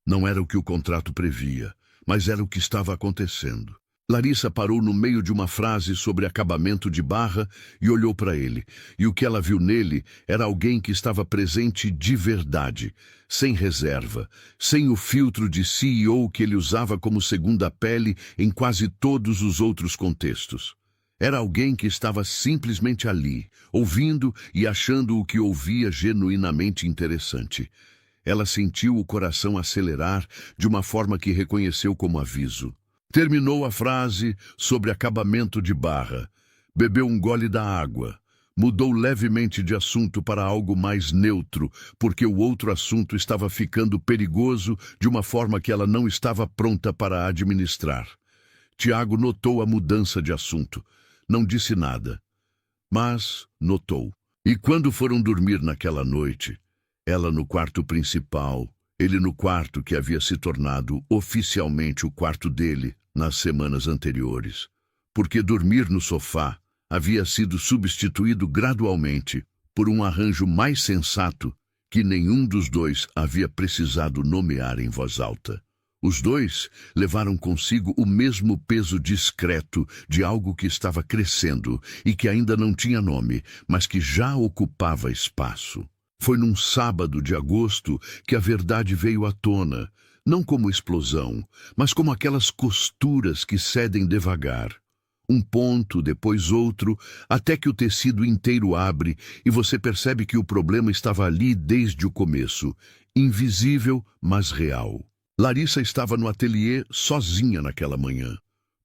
Não era o que o contrato previa, mas era o que estava acontecendo. Larissa parou no meio de uma frase sobre acabamento de barra e olhou para ele, e o que ela viu nele era alguém que estava presente de verdade, sem reserva, sem o filtro de CEO que ele usava como segunda pele em quase todos os outros contextos. Era alguém que estava simplesmente ali, ouvindo e achando o que ouvia genuinamente interessante. Ela sentiu o coração acelerar de uma forma que reconheceu como aviso. Terminou a frase sobre acabamento de barra, bebeu um gole da água, mudou levemente de assunto para algo mais neutro, porque o outro assunto estava ficando perigoso de uma forma que ela não estava pronta para administrar. Tiago notou a mudança de assunto. Não disse nada, mas notou. E quando foram dormir naquela noite, ela no quarto principal, ele no quarto que havia se tornado oficialmente o quarto dele nas semanas anteriores, porque dormir no sofá havia sido substituído gradualmente por um arranjo mais sensato que nenhum dos dois havia precisado nomear em voz alta. Os dois levaram consigo o mesmo peso discreto de algo que estava crescendo e que ainda não tinha nome, mas que já ocupava espaço. Foi num sábado de agosto que a verdade veio à tona, não como explosão, mas como aquelas costuras que cedem devagar. Um ponto, depois outro, até que o tecido inteiro abre e você percebe que o problema estava ali desde o começo, invisível, mas real. Larissa estava no ateliê sozinha naquela manhã.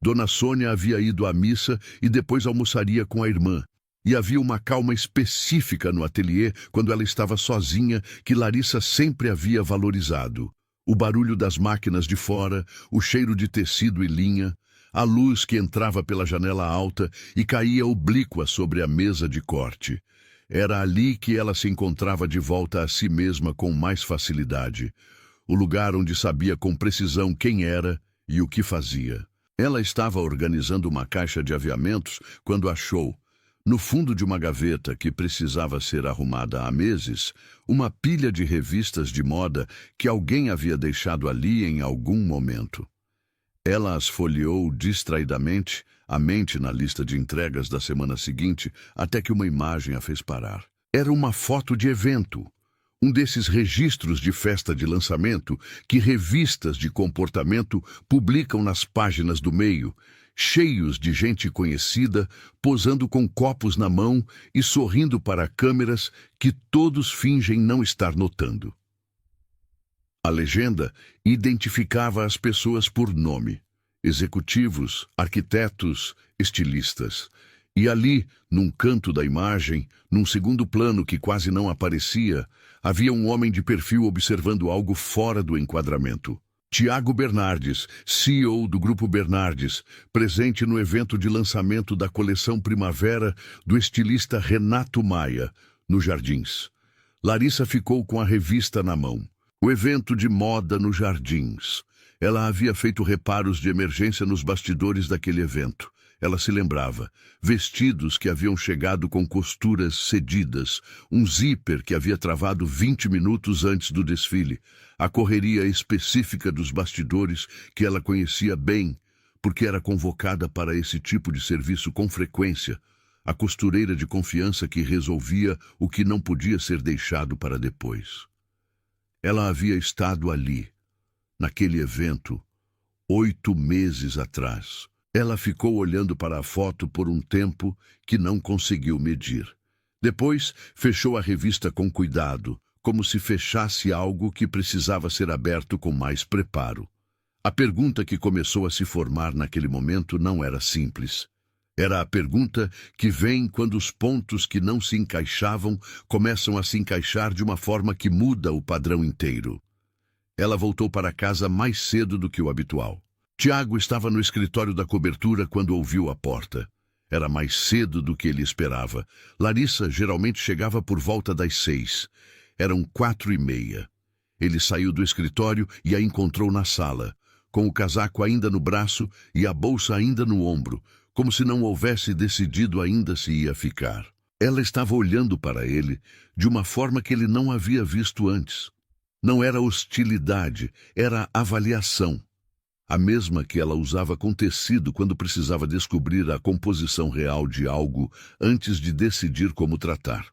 Dona Sônia havia ido à missa e depois almoçaria com a irmã. E havia uma calma específica no ateliê quando ela estava sozinha que Larissa sempre havia valorizado. O barulho das máquinas de fora, o cheiro de tecido e linha, a luz que entrava pela janela alta e caía oblíqua sobre a mesa de corte. Era ali que ela se encontrava de volta a si mesma com mais facilidade. O lugar onde sabia com precisão quem era e o que fazia. Ela estava organizando uma caixa de aviamentos quando achou, no fundo de uma gaveta que precisava ser arrumada há meses, uma pilha de revistas de moda que alguém havia deixado ali em algum momento. Ela as folheou distraidamente, a mente na lista de entregas da semana seguinte, até que uma imagem a fez parar. Era uma foto de evento, um desses registros de festa de lançamento que revistas de comportamento publicam nas páginas do meio, cheios de gente conhecida, posando com copos na mão e sorrindo para câmeras que todos fingem não estar notando. A legenda identificava as pessoas por nome: executivos, arquitetos, estilistas. E ali, num canto da imagem, num segundo plano que quase não aparecia, havia um homem de perfil observando algo fora do enquadramento. Tiago Bernardes, CEO do Grupo Bernardes, presente no evento de lançamento da coleção Primavera do estilista Renato Maia, nos Jardins. Larissa ficou com a revista na mão. O evento de moda nos Jardins. Ela havia feito reparos de emergência nos bastidores daquele evento. Ela se lembrava. Vestidos que haviam chegado com costuras cedidas, um zíper que havia travado 20 minutos antes do desfile, a correria específica dos bastidores que ela conhecia bem, porque era convocada para esse tipo de serviço com frequência, a costureira de confiança que resolvia o que não podia ser deixado para depois. Ela havia estado ali, naquele evento, 8 meses atrás. Ela ficou olhando para a foto por um tempo que não conseguiu medir. Depois, fechou a revista com cuidado, como se fechasse algo que precisava ser aberto com mais preparo. A pergunta que começou a se formar naquele momento não era simples. Era a pergunta que vem quando os pontos que não se encaixavam começam a se encaixar de uma forma que muda o padrão inteiro. Ela voltou para casa mais cedo do que o habitual. Tiago estava no escritório da cobertura quando ouviu a porta. Era mais cedo do que ele esperava. Larissa geralmente chegava por volta das 6. Eram 4:30. Ele saiu do escritório e a encontrou na sala, com o casaco ainda no braço e a bolsa ainda no ombro, como se não houvesse decidido ainda se ia ficar. Ela estava olhando para ele de uma forma que ele não havia visto antes. Não era hostilidade, era avaliação. A mesma que ela usava com tecido quando precisava descobrir a composição real de algo antes de decidir como tratar.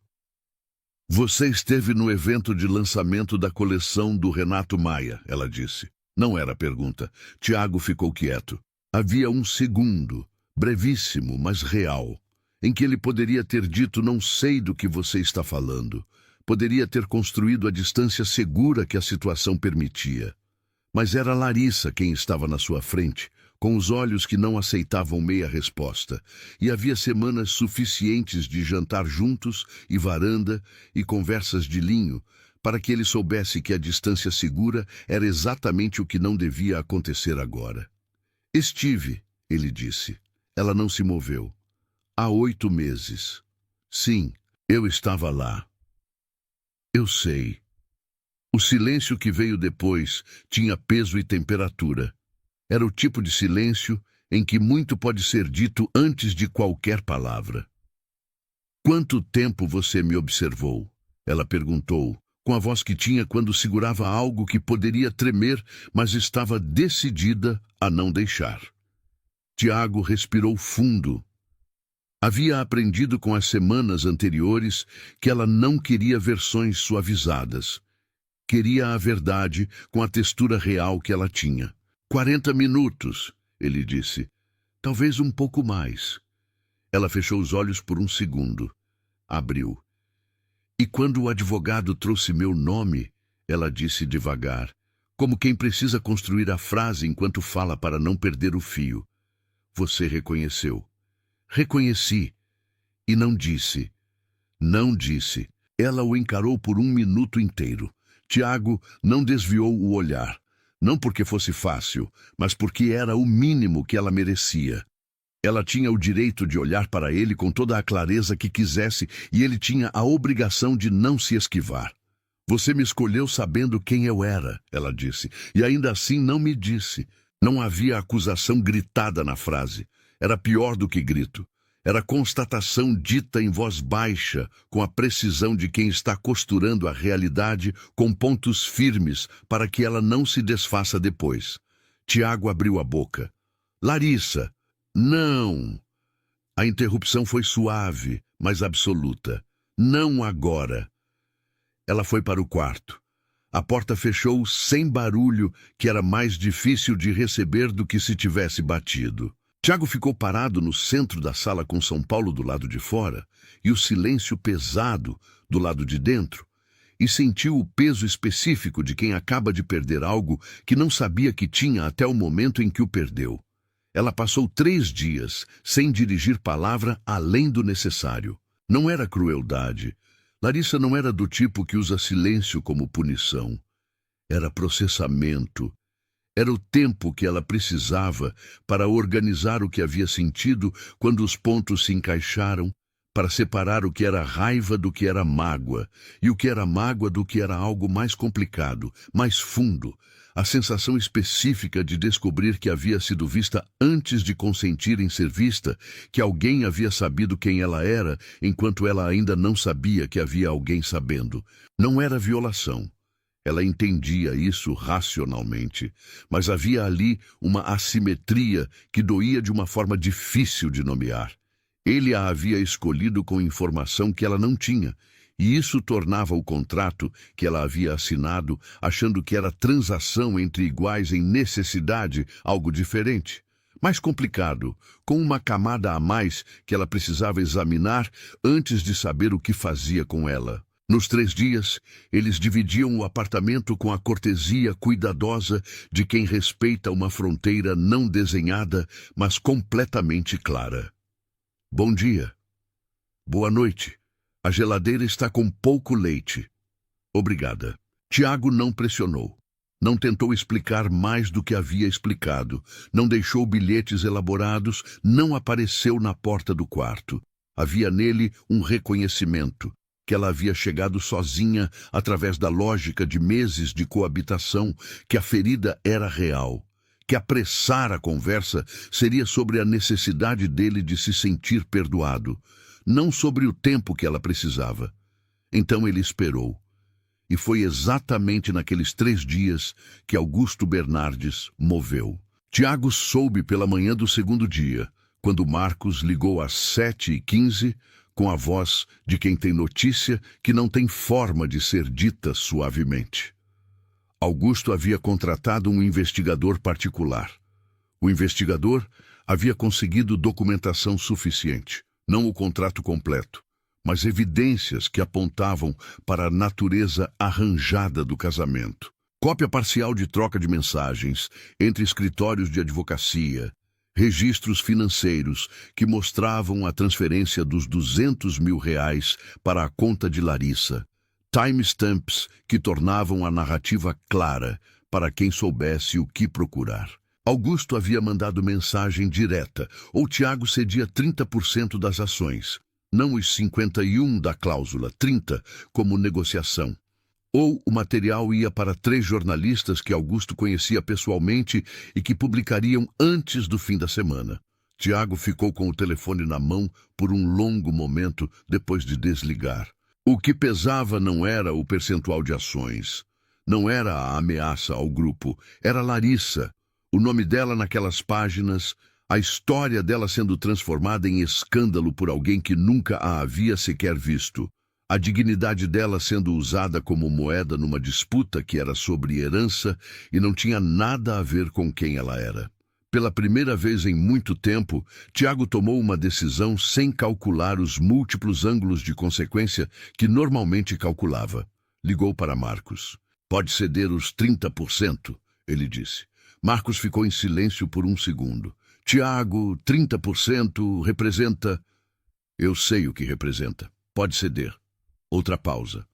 Você esteve no evento de lançamento da coleção do Renato Maia, ela disse. Não era pergunta. Tiago ficou quieto. Havia um segundo, brevíssimo, mas real, em que ele poderia ter dito não sei do que você está falando. Poderia ter construído a distância segura que a situação permitia. Mas era Larissa quem estava na sua frente, com os olhos que não aceitavam meia resposta, e havia semanas suficientes de jantar juntos e varanda e conversas de linho para que ele soubesse que a distância segura era exatamente o que não devia acontecer agora. Estive, ele disse. Ela não se moveu. Há 8 meses. Sim, eu estava lá. Eu sei. O silêncio que veio depois tinha peso e temperatura. Era o tipo de silêncio em que muito pode ser dito antes de qualquer palavra. Quanto tempo você me observou? Ela perguntou, com a voz que tinha quando segurava algo que poderia tremer, mas estava decidida a não deixar. Tiago respirou fundo. Havia aprendido com as semanas anteriores que ela não queria versões suavizadas. Queria a verdade com a textura real que ela tinha. 40 minutos, ele disse. Talvez um pouco mais. Ela fechou os olhos por um segundo. Abriu. E quando o advogado trouxe meu nome, ela disse devagar, como quem precisa construir a frase enquanto fala para não perder o fio. Você reconheceu. Reconheci. E não disse. Não disse. Ela o encarou por 1 minuto inteiro. Tiago não desviou o olhar, não porque fosse fácil, mas porque era o mínimo que ela merecia. Ela tinha o direito de olhar para ele com toda a clareza que quisesse e ele tinha a obrigação de não se esquivar. Você me escolheu sabendo quem eu era, ela disse, e ainda assim não me disse. Não havia acusação gritada na frase. Era pior do que grito. Era constatação dita em voz baixa, com a precisão de quem está costurando a realidade com pontos firmes para que ela não se desfaça depois. Tiago abriu a boca. Larissa, não! A interrupção foi suave, mas absoluta. Não agora. Ela foi para o quarto. A porta fechou sem barulho, que era mais difícil de receber do que se tivesse batido. Tiago ficou parado no centro da sala com São Paulo do lado de fora e o silêncio pesado do lado de dentro, e sentiu o peso específico de quem acaba de perder algo que não sabia que tinha até o momento em que o perdeu. Ela passou 3 dias sem dirigir palavra além do necessário. Não era crueldade. Larissa não era do tipo que usa silêncio como punição. Era processamento. Era o tempo que ela precisava para organizar o que havia sentido quando os pontos se encaixaram, para separar o que era raiva do que era mágoa, e o que era mágoa do que era algo mais complicado, mais fundo, a sensação específica de descobrir que havia sido vista antes de consentir em ser vista, que alguém havia sabido quem ela era, enquanto ela ainda não sabia que havia alguém sabendo. Não era violação. Ela entendia isso racionalmente, mas havia ali uma assimetria que doía de uma forma difícil de nomear. Ele a havia escolhido com informação que ela não tinha, e isso tornava o contrato que ela havia assinado, achando que era transação entre iguais em necessidade, algo diferente. Mais complicado, com uma camada a mais que ela precisava examinar antes de saber o que fazia com ela. Nos 3 dias, eles dividiam o apartamento com a cortesia cuidadosa de quem respeita uma fronteira não desenhada, mas completamente clara. Bom dia. Boa noite. A geladeira está com pouco leite. Obrigada. Tiago não pressionou. Não tentou explicar mais do que havia explicado. Não deixou bilhetes elaborados, não apareceu na porta do quarto. Havia nele um reconhecimento. Que ela havia chegado sozinha através da lógica de meses de coabitação, que a ferida era real, que apressar a conversa seria sobre a necessidade dele de se sentir perdoado, não sobre o tempo que ela precisava. Então ele esperou. E foi exatamente naqueles 3 dias que Augusto Bernardes moveu. Tiago soube pela manhã do 2º dia, quando Marcos ligou às 7h15, com a voz de quem tem notícia que não tem forma de ser dita suavemente. Augusto havia contratado um investigador particular. O investigador havia conseguido documentação suficiente, não o contrato completo, mas evidências que apontavam para a natureza arranjada do casamento. Cópia parcial de troca de mensagens entre escritórios de advocacia, registros financeiros que mostravam a transferência dos R$200 mil para a conta de Larissa, timestamps que tornavam a narrativa clara para quem soubesse o que procurar. Augusto havia mandado mensagem direta, ou Tiago cedia 30% das ações, não os 51% da cláusula, 30% como negociação. Ou o material ia para 3 jornalistas que Augusto conhecia pessoalmente e que publicariam antes do fim da semana. Tiago ficou com o telefone na mão por um longo momento depois de desligar. O que pesava não era o percentual de ações, não era a ameaça ao grupo, era Larissa, o nome dela naquelas páginas, a história dela sendo transformada em escândalo por alguém que nunca a havia sequer visto. A dignidade dela sendo usada como moeda numa disputa que era sobre herança e não tinha nada a ver com quem ela era. Pela primeira vez em muito tempo, Tiago tomou uma decisão sem calcular os múltiplos ângulos de consequência que normalmente calculava. Ligou para Marcos. Pode ceder os 30%, ele disse. Marcos ficou em silêncio por um segundo. Tiago, 30% representa... Eu sei o que representa. Pode ceder. Outra pausa.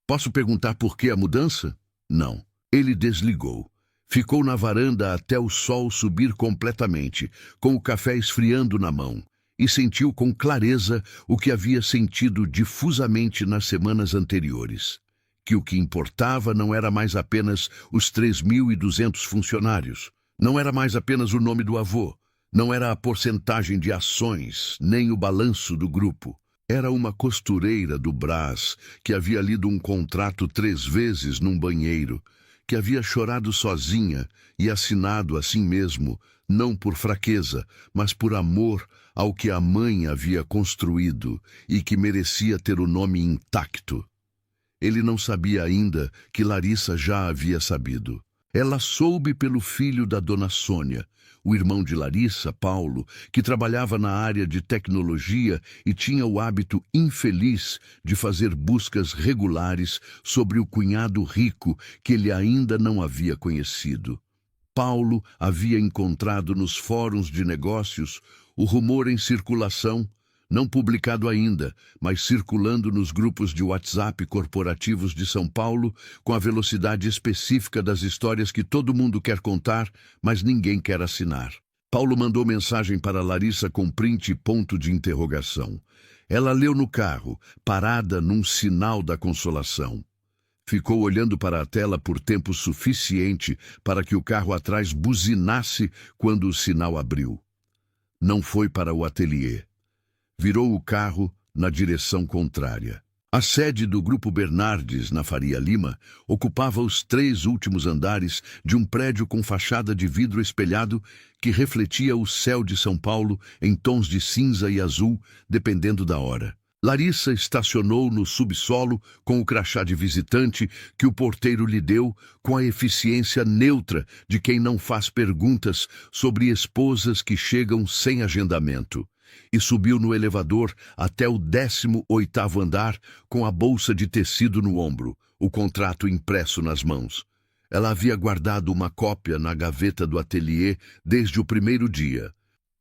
Posso perguntar por que a mudança? Não. Ele desligou. Ficou na varanda até o sol subir completamente, com o café esfriando na mão, e sentiu com clareza o que havia sentido difusamente nas semanas anteriores. Que o que importava não era mais apenas os 3.200 funcionários, não era mais apenas o nome do avô, não era a porcentagem de ações, nem o balanço do grupo. Era uma costureira do Brás que havia lido um contrato 3 vezes num banheiro, que havia chorado sozinha e assinado assim mesmo, não por fraqueza, mas por amor ao que a mãe havia construído e que merecia ter o nome intacto. Ele não sabia ainda que Larissa já havia sabido. Ela soube pelo filho da dona Sônia, o irmão de Larissa, Paulo, que trabalhava na área de tecnologia e tinha o hábito infeliz de fazer buscas regulares sobre o cunhado rico que ele ainda não havia conhecido. Paulo havia encontrado nos fóruns de negócios o rumor em circulação, não publicado ainda, mas circulando nos grupos de WhatsApp corporativos de São Paulo, com a velocidade específica das histórias que todo mundo quer contar, mas ninguém quer assinar. Paulo mandou mensagem para Larissa com print e ponto de interrogação. Ela leu no carro, parada num sinal da consolação. Ficou olhando para a tela por tempo suficiente para que o carro atrás buzinasse quando o sinal abriu. Não foi para o ateliê. Virou o carro na direção contrária. A sede do Grupo Bernardes, na Faria Lima, ocupava os 3 últimos andares de um prédio com fachada de vidro espelhado que refletia o céu de São Paulo em tons de cinza e azul, dependendo da hora. Larissa estacionou no subsolo com o crachá de visitante que o porteiro lhe deu, com a eficiência neutra de quem não faz perguntas sobre esposas que chegam sem agendamento. E subiu no elevador até o 18º andar com a bolsa de tecido no ombro, o contrato impresso nas mãos. Ela havia guardado uma cópia na gaveta do ateliê desde o primeiro dia,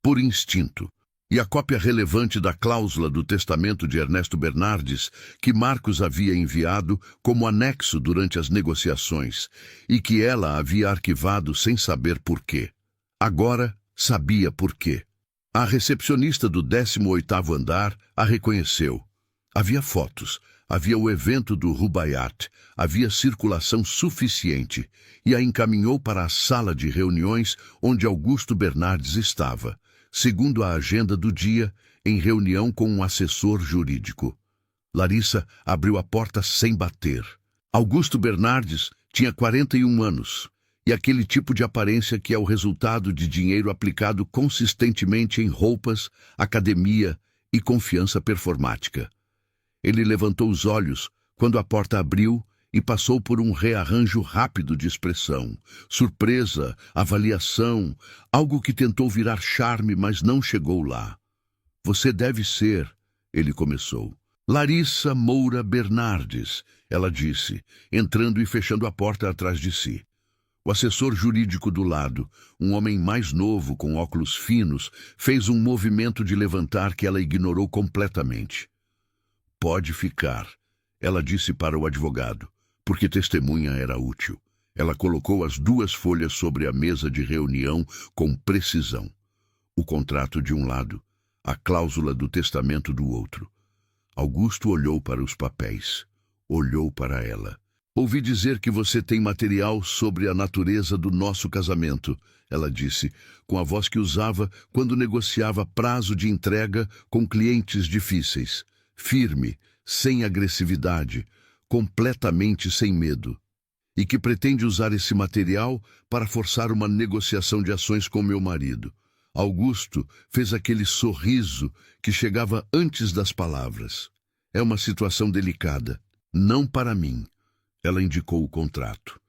por instinto. E a cópia relevante da cláusula do testamento de Ernesto Bernardes, que Marcos havia enviado como anexo durante as negociações, e que ela havia arquivado sem saber por quê. Agora sabia por quê. A recepcionista do 18º andar a reconheceu. Havia fotos, havia o evento do Rubaiyat, havia circulação suficiente, e a encaminhou para a sala de reuniões onde Augusto Bernardes estava, segundo a agenda do dia, em reunião com um assessor jurídico. Larissa abriu a porta sem bater. Augusto Bernardes tinha 41 anos. E aquele tipo de aparência que é o resultado de dinheiro aplicado consistentemente em roupas, academia e confiança performática. Ele levantou os olhos quando a porta abriu e passou por um rearranjo rápido de expressão. Surpresa, avaliação, algo que tentou virar charme, mas não chegou lá. Você deve ser, ele começou. Larissa Moura Bernardes, ela disse, entrando e fechando a porta atrás de si. O assessor jurídico do lado, um homem mais novo com óculos finos, fez um movimento de levantar que ela ignorou completamente. Pode ficar, ela disse para o advogado, porque testemunha era útil. Ela colocou as 2 folhas sobre a mesa de reunião com precisão. O contrato de um lado, a cláusula do testamento do outro. Augusto olhou para os papéis, olhou para ela. Ouvi dizer que você tem material sobre a natureza do nosso casamento, ela disse, com a voz que usava quando negociava prazo de entrega com clientes difíceis. Firme, sem agressividade, completamente sem medo. E que pretende usar esse material para forçar uma negociação de ações com meu marido. Augusto fez aquele sorriso que chegava antes das palavras. É uma situação delicada, não para mim. Ela indicou o contrato.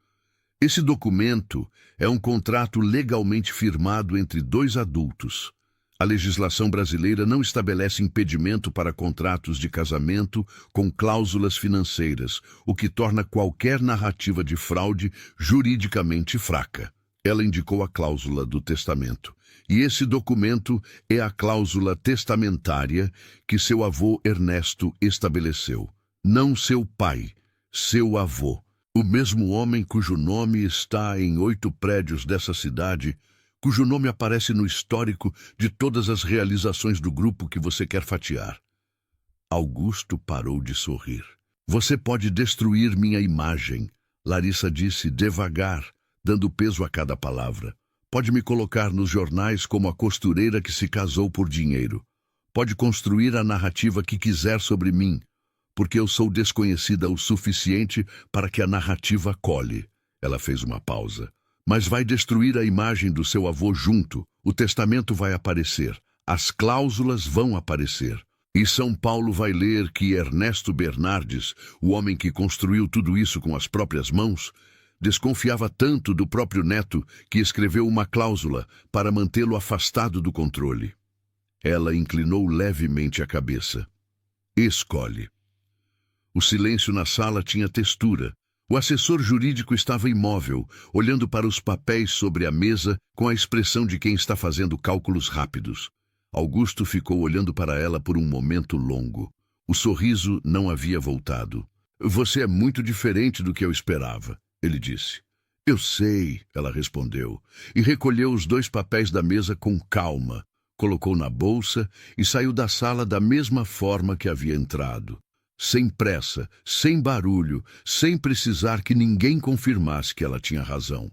Esse documento é um contrato legalmente firmado entre 2 adultos. A legislação brasileira não estabelece impedimento para contratos de casamento com cláusulas financeiras, o que torna qualquer narrativa de fraude juridicamente fraca. Ela indicou a cláusula do testamento. E esse documento é a cláusula testamentária que seu avô Ernesto estabeleceu. Não seu pai. Seu avô, o mesmo homem cujo nome está em 8 prédios dessa cidade, cujo nome aparece no histórico de todas as realizações do grupo que você quer fatiar. Augusto parou de sorrir. Você pode destruir minha imagem, Larissa disse devagar, dando peso a cada palavra. Pode me colocar nos jornais como a costureira que se casou por dinheiro. Pode construir a narrativa que quiser sobre mim, porque eu sou desconhecida o suficiente para que a narrativa cole. Ela fez uma pausa. Mas vai destruir a imagem do seu avô junto. O testamento vai aparecer. As cláusulas vão aparecer. E São Paulo vai ler que Ernesto Bernardes, o homem que construiu tudo isso com as próprias mãos, desconfiava tanto do próprio neto que escreveu uma cláusula para mantê-lo afastado do controle. Ela inclinou levemente a cabeça. Escolhe. O silêncio na sala tinha textura, O assessor jurídico estava imóvel, olhando para os papéis sobre a mesa com a expressão de quem está fazendo cálculos rápidos. Augusto ficou olhando para ela por um momento longo. O sorriso não havia voltado. Você é muito diferente do que eu esperava, ele disse. Eu sei, ela respondeu, e recolheu os 2 papéis da mesa com calma, colocou na bolsa e saiu da sala da mesma forma que havia entrado. Sem pressa, sem barulho, sem precisar que ninguém confirmasse que ela tinha razão.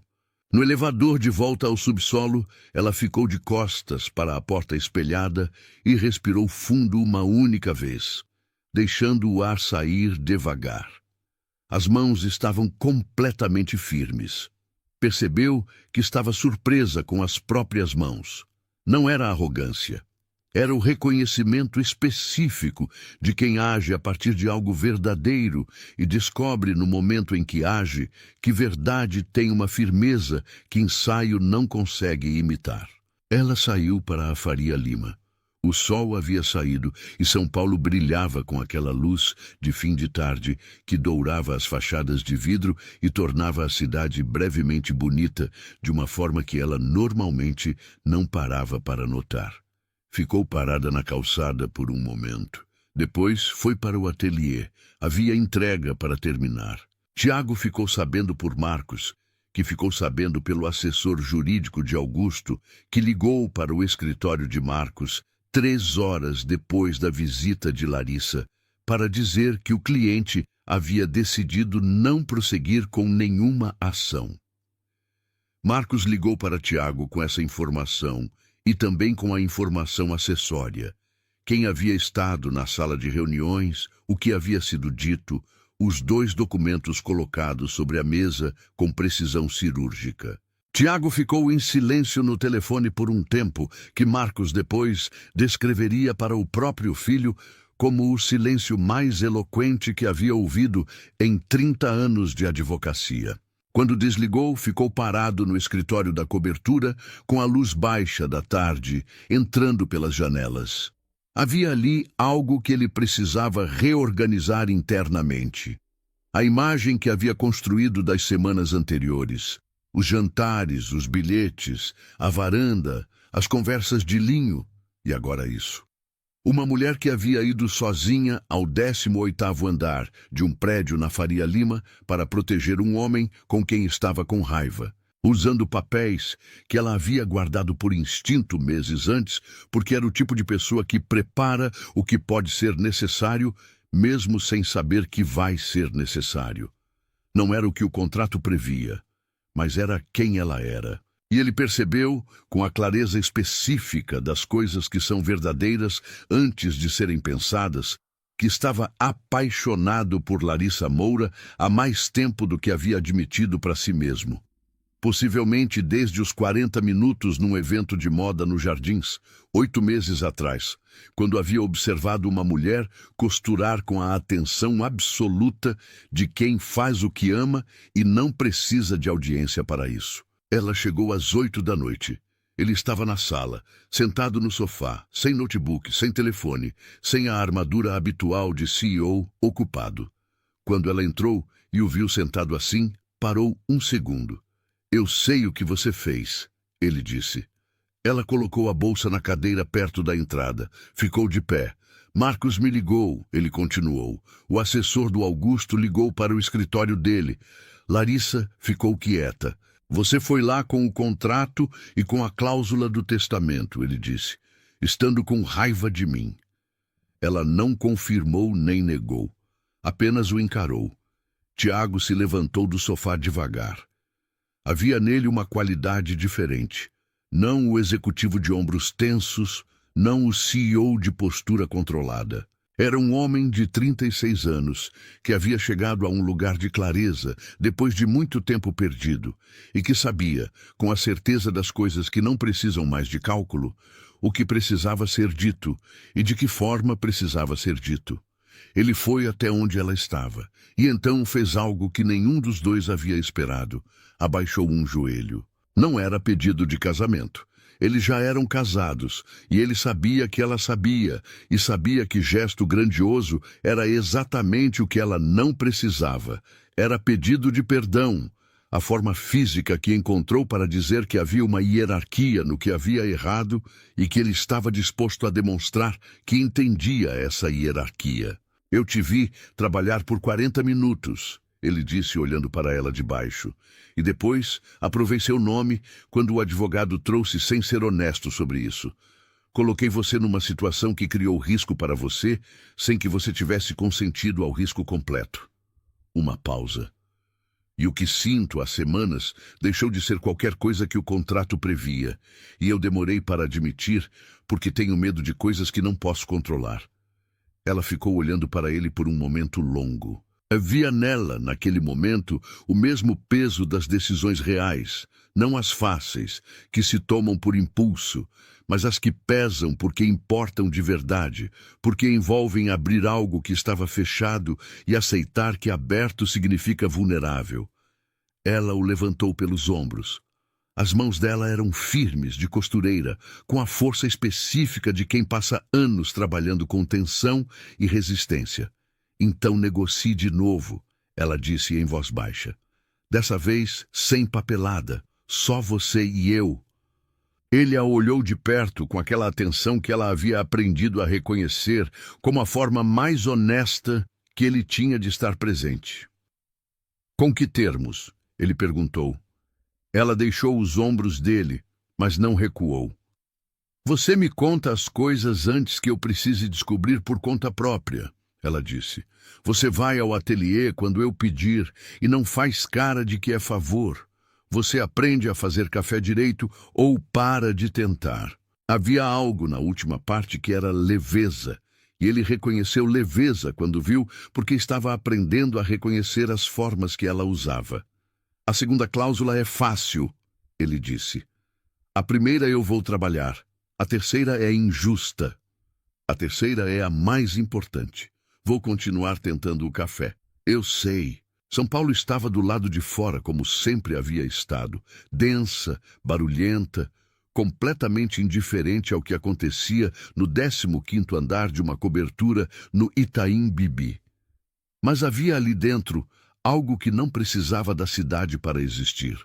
No elevador de volta ao subsolo, ela ficou de costas para a porta espelhada e respirou fundo uma única vez, deixando o ar sair devagar. As mãos estavam completamente firmes. Percebeu que estava surpresa com as próprias mãos. Não era arrogância. Era o reconhecimento específico de quem age a partir de algo verdadeiro e descobre no momento em que age que verdade tem uma firmeza que ensaio não consegue imitar. Ela saiu para a Faria Lima. O sol havia saído e São Paulo brilhava com aquela luz de fim de tarde que dourava as fachadas de vidro e tornava a cidade brevemente bonita de uma forma que ela normalmente não parava para notar. Ficou parada na calçada por um momento. Depois foi para o ateliê. Havia entrega para terminar. Tiago ficou sabendo por Marcos, que ficou sabendo pelo assessor jurídico de Augusto, que ligou para o escritório de Marcos 3 horas depois da visita de Larissa, para dizer que o cliente havia decidido não prosseguir com nenhuma ação. Marcos ligou para Tiago com essa informação e também com a informação acessória. Quem havia estado na sala de reuniões, o que havia sido dito, os 2 documentos colocados sobre a mesa com precisão cirúrgica. Tiago ficou em silêncio no telefone por um tempo, que Marcos depois descreveria para o próprio filho como o silêncio mais eloquente que havia ouvido em 30 anos de advocacia. Quando desligou, ficou parado no escritório da cobertura, com a luz baixa da tarde, entrando pelas janelas. Havia ali algo que ele precisava reorganizar internamente. A imagem que havia construído das semanas anteriores. Os jantares, os bilhetes, a varanda, as conversas de linho, e agora isso. Uma mulher que havia ido sozinha ao 18º andar de um prédio na Faria Lima para proteger um homem com quem estava com raiva, usando papéis que ela havia guardado por instinto meses antes, porque era o tipo de pessoa que prepara o que pode ser necessário, mesmo sem saber que vai ser necessário. Não era o que o contrato previa, mas era quem ela era. E ele percebeu, com a clareza específica das coisas que são verdadeiras antes de serem pensadas, que estava apaixonado por Larissa Moura há mais tempo do que havia admitido para si mesmo. Possivelmente desde os 40 minutos num evento de moda nos Jardins, 8 meses atrás, quando havia observado uma mulher costurar com a atenção absoluta de quem faz o que ama e não precisa de audiência para isso. Ela chegou às 8 da noite. Ele estava na sala, sentado no sofá, sem notebook, sem telefone, sem a armadura habitual de CEO, ocupado. Quando ela entrou e o viu sentado assim, parou um segundo. Eu sei o que você fez, ele disse. Ela colocou a bolsa na cadeira perto da entrada. Ficou de pé. Marcos me ligou, ele continuou. O assessor do Augusto ligou para o escritório dele. Larissa ficou quieta. Você foi lá com o contrato e com a cláusula do testamento, ele disse, estando com raiva de mim. Ela não confirmou nem negou. Apenas o encarou. Tiago se levantou do sofá devagar. Havia nele uma qualidade diferente. Não o executivo de ombros tensos, não o CEO de postura controlada. Era um homem de 36 anos, que havia chegado a um lugar de clareza depois de muito tempo perdido, e que sabia, com a certeza das coisas que não precisam mais de cálculo, o que precisava ser dito e de que forma precisava ser dito. Ele foi até onde ela estava, e então fez algo que nenhum dos dois havia esperado. Abaixou um joelho. Não era pedido de casamento. Eles já eram casados, e ele sabia que ela sabia, e sabia que gesto grandioso era exatamente o que ela não precisava. Era pedido de perdão, a forma física que encontrou para dizer que havia uma hierarquia no que havia errado e que ele estava disposto a demonstrar que entendia essa hierarquia. Eu te vi trabalhar por 40 minutos, ele disse olhando para ela de baixo. E depois aprovei seu nome quando o advogado trouxe sem ser honesto sobre isso. Coloquei você numa situação que criou risco para você sem que você tivesse consentido ao risco completo. Uma pausa. E o que sinto há semanas deixou de ser qualquer coisa que o contrato previa, e eu demorei para admitir porque tenho medo de coisas que não posso controlar. Ela ficou olhando para ele por um momento longo. Havia nela, naquele momento, o mesmo peso das decisões reais, não as fáceis, que se tomam por impulso, mas as que pesam porque importam de verdade, porque envolvem abrir algo que estava fechado e aceitar que aberto significa vulnerável. Ela o levantou pelos ombros. As mãos dela eram firmes, de costureira, com a força específica de quem passa anos trabalhando com tensão e resistência. Então negocie de novo, ela disse em voz baixa. Dessa vez, sem papelada, só você e eu. Ele a olhou de perto com aquela atenção que ela havia aprendido a reconhecer como a forma mais honesta que ele tinha de estar presente. Com que termos? Ele perguntou. Ela deixou os ombros dele, mas não recuou. Você me conta as coisas antes que eu precise descobrir por conta própria, ela disse. Você vai ao ateliê quando eu pedir e não faz cara de que é favor. Você aprende a fazer café direito ou para de tentar. Havia algo na última parte que era leveza, e ele reconheceu leveza quando viu, porque estava aprendendo a reconhecer as formas que ela usava. A segunda cláusula é fácil, ele disse. A primeira eu vou trabalhar. A terceira é injusta. A terceira é a mais importante. Vou continuar tentando o café. Eu sei. São Paulo estava do lado de fora, como sempre havia estado, densa, barulhenta, completamente indiferente ao que acontecia no 15º andar de uma cobertura no Itaim Bibi. Mas havia ali dentro algo que não precisava da cidade para existir.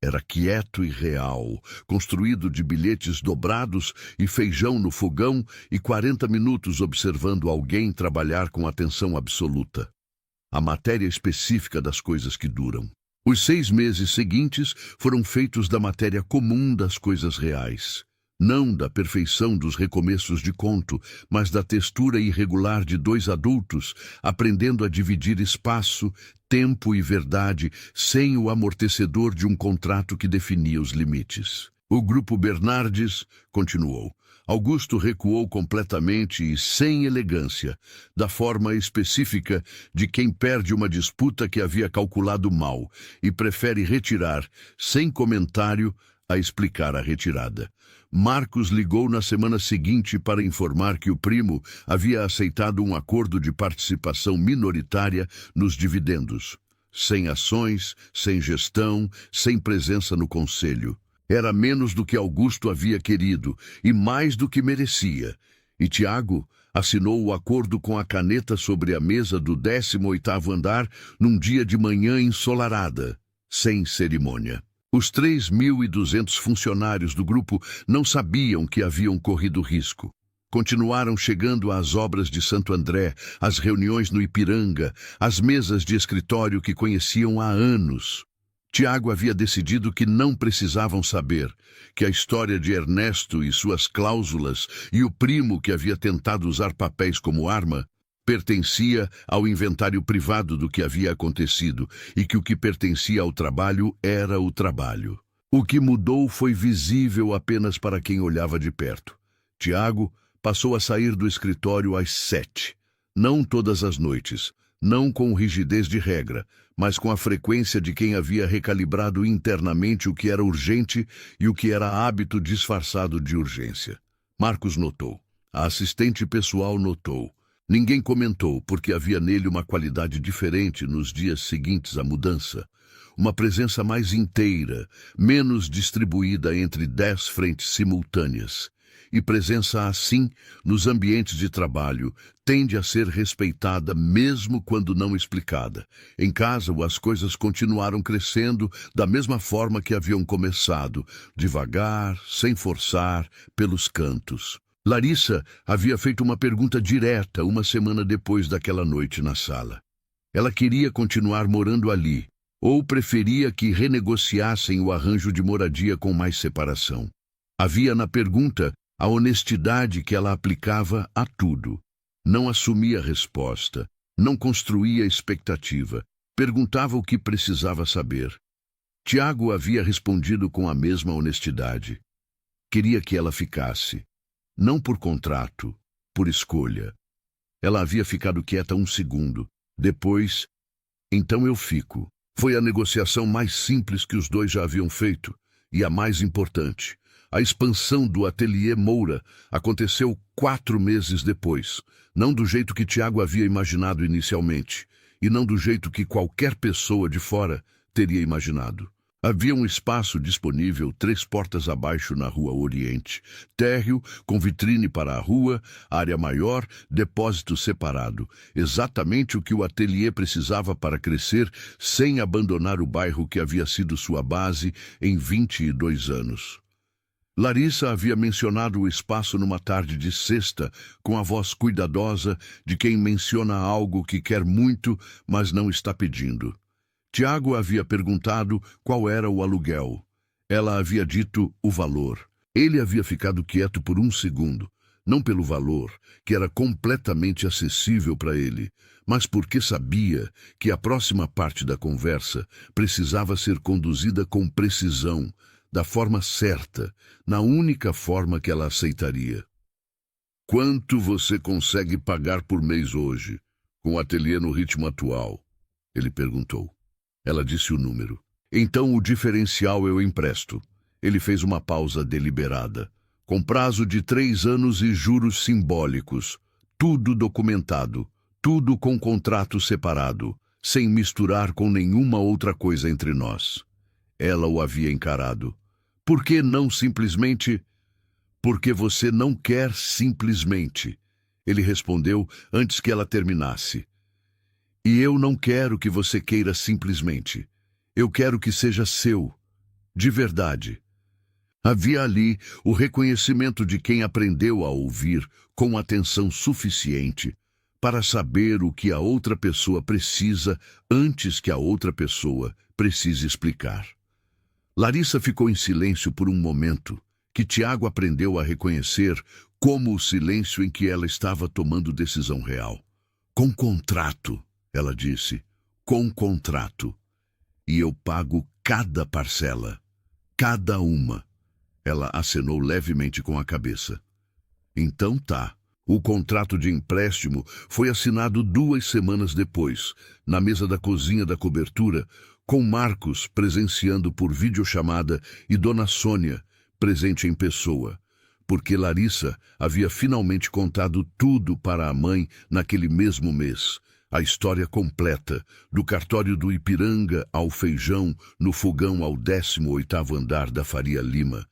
Era quieto e real, construído de bilhetes dobrados e feijão no fogão e 40 minutos observando alguém trabalhar com atenção absoluta. A matéria específica das coisas que duram. Os 6 meses seguintes foram feitos da matéria comum das coisas reais. Não da perfeição dos recomeços de conto, mas da textura irregular de 2 adultos, aprendendo a dividir espaço, tempo e verdade, sem o amortecedor de um contrato que definia os limites. O grupo Bernardes continuou. Augusto recuou completamente e sem elegância, da forma específica de quem perde uma disputa que havia calculado mal e prefere retirar, sem comentário, a explicar a retirada. Marcos ligou na semana seguinte para informar que o primo havia aceitado um acordo de participação minoritária nos dividendos. Sem ações, sem gestão, sem presença no conselho. Era menos do que Augusto havia querido e mais do que merecia. E Tiago assinou o acordo com a caneta sobre a mesa do 18º andar num dia de manhã ensolarada, sem cerimônia. Os 3.200 funcionários do grupo não sabiam que haviam corrido risco. Continuaram chegando às obras de Santo André, às reuniões no Ipiranga, às mesas de escritório que conheciam há anos. Tiago havia decidido que não precisavam saber, que a história de Ernesto e suas cláusulas e o primo que havia tentado usar papéis como arma pertencia ao inventário privado do que havia acontecido e que o que pertencia ao trabalho era o trabalho. O que mudou foi visível apenas para quem olhava de perto. Tiago passou a sair do escritório às 7, não todas as noites, não com rigidez de regra, mas com a frequência de quem havia recalibrado internamente o que era urgente e o que era hábito disfarçado de urgência. Marcos notou. A assistente pessoal notou. Ninguém comentou, porque havia nele uma qualidade diferente nos dias seguintes à mudança. Uma presença mais inteira, menos distribuída entre 10 frentes simultâneas. e presença assim, nos ambientes de trabalho, tende a ser respeitada mesmo quando não explicada. Em casa, as coisas continuaram crescendo da mesma forma que haviam começado, devagar, sem forçar, pelos cantos. Larissa havia feito uma pergunta direta uma semana depois daquela noite na sala. Ela queria continuar morando ali, ou preferia que renegociassem o arranjo de moradia com mais separação. Havia na pergunta a honestidade que ela aplicava a tudo. Não assumia resposta, não construía expectativa, perguntava o que precisava saber. Tiago havia respondido com a mesma honestidade. Queria que ela ficasse, não por contrato, por escolha. Ela havia ficado quieta um segundo. Depois, então eu fico. Foi a negociação mais simples que os dois já haviam feito, e a mais importante. A expansão do Ateliê Moura aconteceu 4 meses depois, não do jeito que Tiago havia imaginado inicialmente, e não do jeito que qualquer pessoa de fora teria imaginado. Havia um espaço disponível 3 portas abaixo na Rua Oriente, térreo com vitrine para a rua, área maior, depósito separado, exatamente o que o ateliê precisava para crescer sem abandonar o bairro que havia sido sua base em 22 anos. Larissa havia mencionado o espaço numa tarde de sexta, com a voz cuidadosa de quem menciona algo que quer muito, mas não está pedindo. Tiago havia perguntado qual era o aluguel. Ela havia dito o valor. Ele havia ficado quieto por um segundo, não pelo valor, que era completamente acessível para ele, mas porque sabia que a próxima parte da conversa precisava ser conduzida com precisão, da forma certa, na única forma que ela aceitaria. Quanto você consegue pagar por mês hoje, com o ateliê no ritmo atual? Ele perguntou. Ela disse o número. Então o diferencial eu empresto. Ele fez uma pausa deliberada. Com prazo de 3 anos e juros simbólicos. Tudo documentado. Tudo com contrato separado. Sem misturar com nenhuma outra coisa entre nós. Ela o havia encarado. Por que não simplesmente? Porque você não quer simplesmente. Ele respondeu antes que ela terminasse. E eu não quero que você queira simplesmente. Eu quero que seja seu, de verdade. Havia ali o reconhecimento de quem aprendeu a ouvir com atenção suficiente para saber o que a outra pessoa precisa antes que a outra pessoa precise explicar. Larissa ficou em silêncio por um momento, que Tiago aprendeu a reconhecer como o silêncio em que ela estava tomando decisão real. Com contrato. Ela disse, com contrato. E eu pago cada parcela. Cada uma. Ela acenou levemente com a cabeça. Então tá. O contrato de empréstimo foi assinado 2 semanas depois, na mesa da cozinha da cobertura, com Marcos presenciando por videochamada e Dona Sônia presente em pessoa, porque Larissa havia finalmente contado tudo para a mãe naquele mesmo mês. A história completa, do cartório do Ipiranga ao feijão, no fogão ao 18º andar da Faria Lima.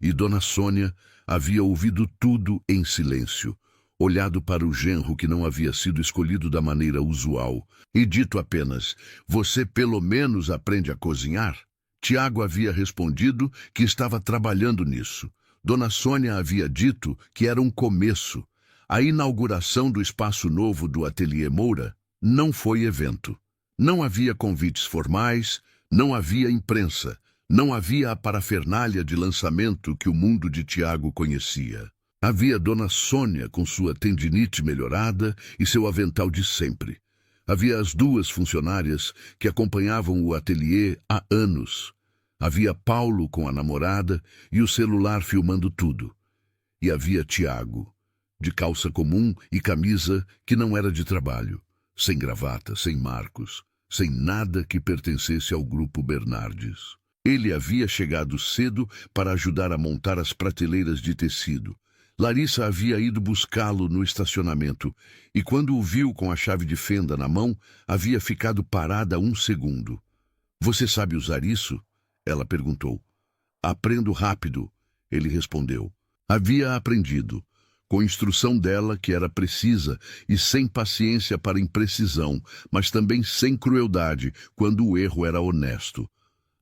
E Dona Sônia havia ouvido tudo em silêncio, olhado para o genro que não havia sido escolhido da maneira usual, e dito apenas, você pelo menos aprende a cozinhar? Tiago havia respondido que estava trabalhando nisso. Dona Sônia havia dito que era um começo. A inauguração do espaço novo do Ateliê Moura não foi evento. Não havia convites formais, não havia imprensa, não havia a parafernália de lançamento que o mundo de Tiago conhecia. Havia Dona Sônia com sua tendinite melhorada e seu avental de sempre. Havia as 2 funcionárias que acompanhavam o ateliê há anos. Havia Paulo com a namorada e o celular filmando tudo. E havia Tiago, de calça comum e camisa que não era de trabalho. Sem gravata, sem Marcos, sem nada que pertencesse ao grupo Bernardes. Ele havia chegado cedo para ajudar a montar as prateleiras de tecido. Larissa havia ido buscá-lo no estacionamento e quando o viu com a chave de fenda na mão, havia ficado parada 1 segundo. Você sabe usar isso? Ela perguntou. Aprendo rápido, ele respondeu. Havia aprendido, com instrução dela que era precisa e sem paciência para imprecisão, mas também sem crueldade, quando o erro era honesto.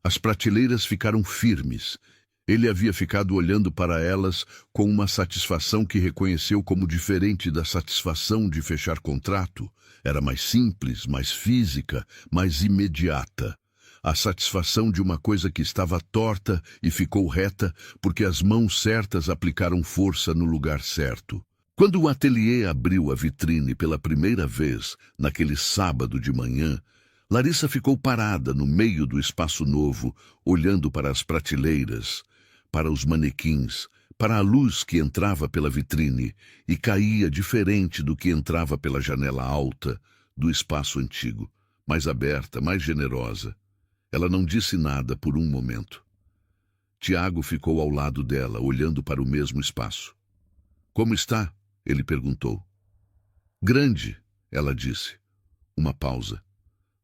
As prateleiras ficaram firmes. Ele havia ficado olhando para elas com uma satisfação que reconheceu como diferente da satisfação de fechar contrato. Era mais simples, mais física, mais imediata. A satisfação de uma coisa que estava torta e ficou reta porque as mãos certas aplicaram força no lugar certo. Quando o ateliê abriu a vitrine pela primeira vez, naquele sábado de manhã, Larissa ficou parada no meio do espaço novo, olhando para as prateleiras, para os manequins, para a luz que entrava pela vitrine e caía diferente do que entrava pela janela alta do espaço antigo, mais aberta, mais generosa. Ela não disse nada por um momento. Tiago ficou ao lado dela, olhando para o mesmo espaço. "Como está?" ele perguntou. "Grande", ela disse. Uma pausa.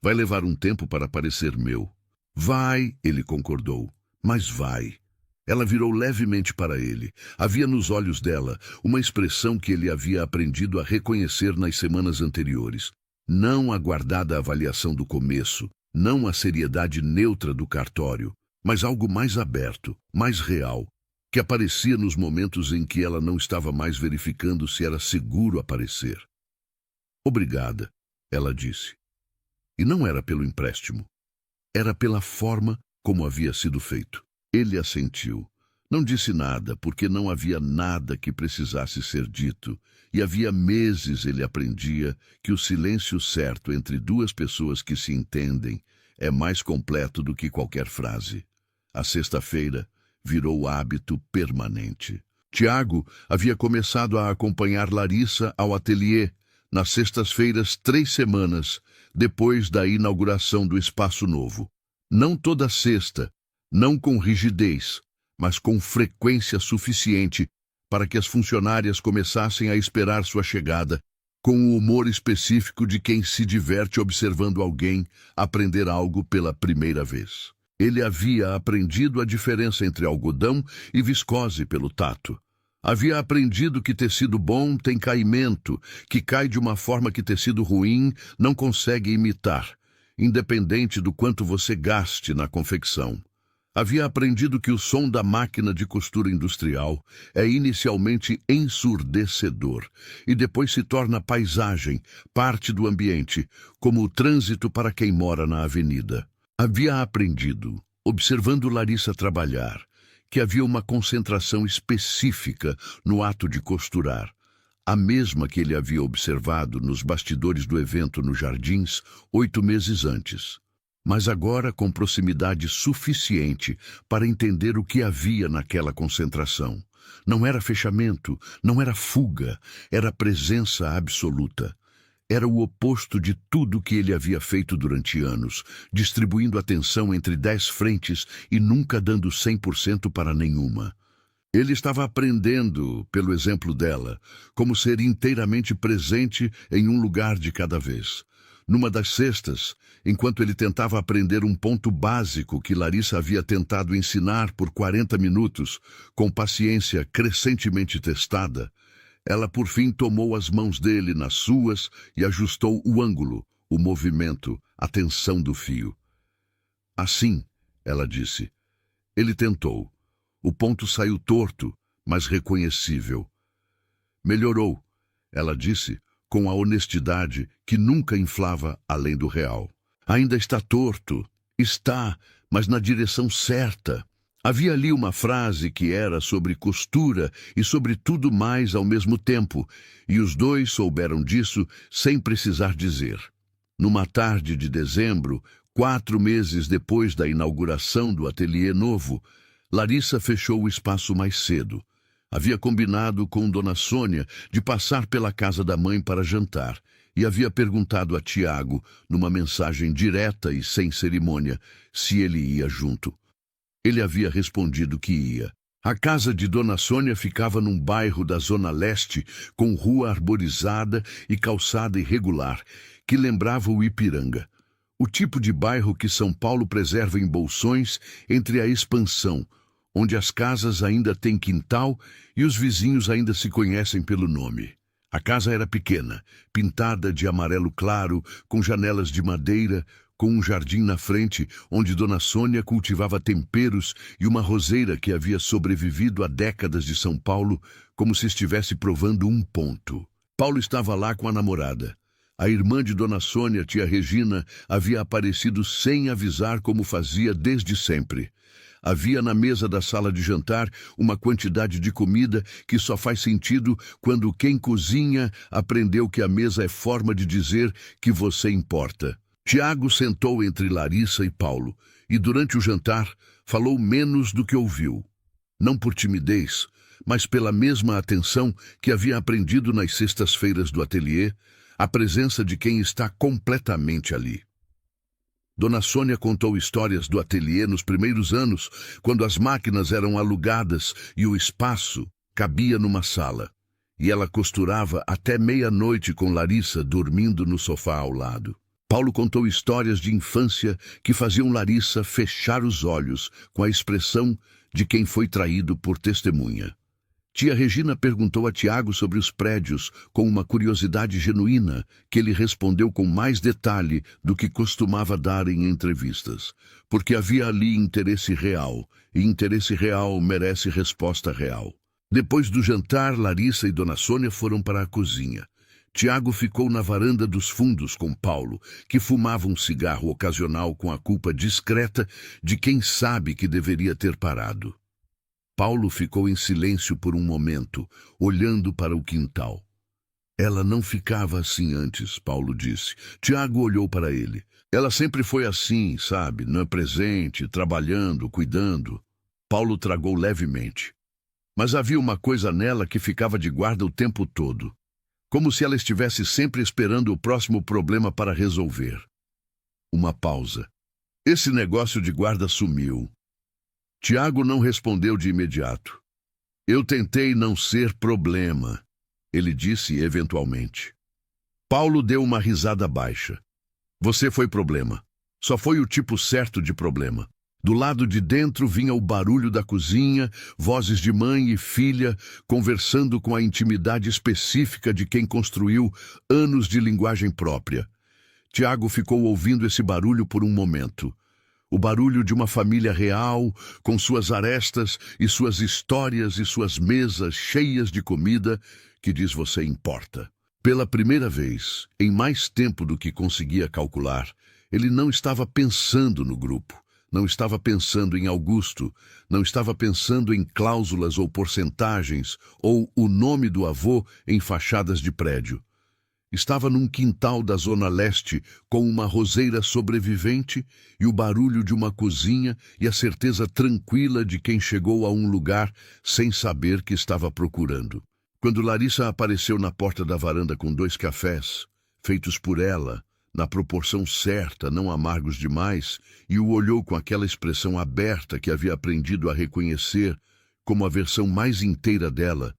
"Vai levar um tempo para parecer meu." "Vai", ele concordou, "mas vai." Ela virou levemente para ele. Havia nos olhos dela uma expressão que ele havia aprendido a reconhecer nas semanas anteriores. Não a guardada avaliação do começo, não a seriedade neutra do cartório, mas algo mais aberto, mais real, que aparecia nos momentos em que ela não estava mais verificando se era seguro aparecer. "Obrigada", ela disse. E não era pelo empréstimo. Era pela forma como havia sido feito. Ele assentiu. Não disse nada, porque não havia nada que precisasse ser dito, e havia meses ele aprendia que o silêncio certo entre duas pessoas que se entendem é mais completo do que qualquer frase. A sexta-feira virou hábito permanente. Tiago havia começado a acompanhar Larissa ao ateliê nas sextas-feiras 3 semanas depois da inauguração do espaço novo. Não toda sexta, não com rigidez, mas com frequência suficiente para que as funcionárias começassem a esperar sua chegada, com o humor específico de quem se diverte observando alguém aprender algo pela primeira vez. Ele havia aprendido a diferença entre algodão e viscose pelo tato. Havia aprendido que tecido bom tem caimento, que cai de uma forma que tecido ruim não consegue imitar, independente do quanto você gaste na confecção. Havia aprendido que o som da máquina de costura industrial é inicialmente ensurdecedor e depois se torna paisagem, parte do ambiente, como o trânsito para quem mora na avenida. Havia aprendido, observando Larissa trabalhar, que havia uma concentração específica no ato de costurar, a mesma que ele havia observado nos bastidores do evento nos Jardins 8 meses antes. Mas agora com proximidade suficiente para entender o que havia naquela concentração. Não era fechamento, não era fuga, era presença absoluta. Era o oposto de tudo que ele havia feito durante anos, distribuindo atenção entre 10 frentes e nunca dando 100% para nenhuma. Ele estava aprendendo, pelo exemplo dela, como ser inteiramente presente em um lugar de cada vez. Numa das sextas, enquanto ele tentava aprender um ponto básico que Larissa havia tentado ensinar por 40 minutos, com paciência crescentemente testada, ela por fim tomou as mãos dele nas suas e ajustou o ângulo, o movimento, a tensão do fio. "Assim", ela disse. Ele tentou. O ponto saiu torto, mas reconhecível. "Melhorou", ela disse, com a honestidade que nunca inflava além do real. "Ainda está torto. Está, mas na direção certa." Havia ali uma frase que era sobre costura e sobre tudo mais ao mesmo tempo, e os dois souberam disso sem precisar dizer. Numa tarde de dezembro, 4 meses depois da inauguração do ateliê novo, Larissa fechou o espaço mais cedo. Havia combinado com Dona Sônia de passar pela casa da mãe para jantar e havia perguntado a Tiago, numa mensagem direta e sem cerimônia, se ele ia junto. Ele havia respondido que ia. A casa de Dona Sônia ficava num bairro da Zona Leste, com rua arborizada e calçada irregular, que lembrava o Ipiranga. O tipo de bairro que São Paulo preserva em Bolsões entre a expansão, onde as casas ainda têm quintal e os vizinhos ainda se conhecem pelo nome. A casa era pequena, pintada de amarelo claro, com janelas de madeira, com um jardim na frente, onde Dona Sônia cultivava temperos e uma roseira que havia sobrevivido a décadas de São Paulo, como se estivesse provando um ponto. Paulo estava lá com a namorada. A irmã de Dona Sônia, tia Regina, havia aparecido sem avisar como fazia desde sempre. Havia na mesa da sala de jantar uma quantidade de comida que só faz sentido quando quem cozinha aprendeu que a mesa é forma de dizer que você importa. Tiago sentou entre Larissa e Paulo e, durante o jantar, falou menos do que ouviu. Não por timidez, mas pela mesma atenção que havia aprendido nas sextas-feiras do ateliê, a presença de quem está completamente ali. Dona Sônia contou histórias do ateliê nos primeiros anos, quando as máquinas eram alugadas e o espaço cabia numa sala. E ela costurava até meia-noite com Larissa dormindo no sofá ao lado. Paulo contou histórias de infância que faziam Larissa fechar os olhos com a expressão de quem foi traído por testemunha. Tia Regina perguntou a Tiago sobre os prédios com uma curiosidade genuína, que ele respondeu com mais detalhe do que costumava dar em entrevistas, porque havia ali interesse real, e interesse real merece resposta real. Depois do jantar, Larissa e Dona Sônia foram para a cozinha. Tiago ficou na varanda dos fundos com Paulo, que fumava um cigarro ocasional com a culpa discreta de quem sabe que deveria ter parado. Paulo ficou em silêncio por um momento, olhando para o quintal. Ela não ficava assim antes, Paulo disse. Tiago olhou para ele. Ela sempre foi assim, sabe, não é presente, trabalhando, cuidando. Paulo tragou levemente. Mas havia uma coisa nela que ficava de guarda o tempo todo. Como se ela estivesse sempre esperando o próximo problema para resolver. Uma pausa. Esse negócio de guarda sumiu. Tiago não respondeu de imediato. Eu tentei não ser problema, ele disse eventualmente. Paulo deu uma risada baixa. Você foi problema. Só foi o tipo certo de problema. Do lado de dentro vinha o barulho da cozinha, vozes de mãe e filha, conversando com a intimidade específica de quem construiu anos de linguagem própria. Tiago ficou ouvindo esse barulho por um momento. O barulho de uma família real, com suas arestas e suas histórias e suas mesas cheias de comida, que diz você importa. Pela primeira vez, em mais tempo do que conseguia calcular, ele não estava pensando no grupo, não estava pensando em Augusto, não estava pensando em cláusulas ou porcentagens, ou o nome do avô em fachadas de prédio. Estava num quintal da Zona Leste com uma roseira sobrevivente e o barulho de uma cozinha e a certeza tranquila de quem chegou a um lugar sem saber que estava procurando. Quando Larissa apareceu na porta da varanda com 2 cafés, feitos por ela, na proporção certa, não amargos demais, e o olhou com aquela expressão aberta que havia aprendido a reconhecer como a versão mais inteira dela,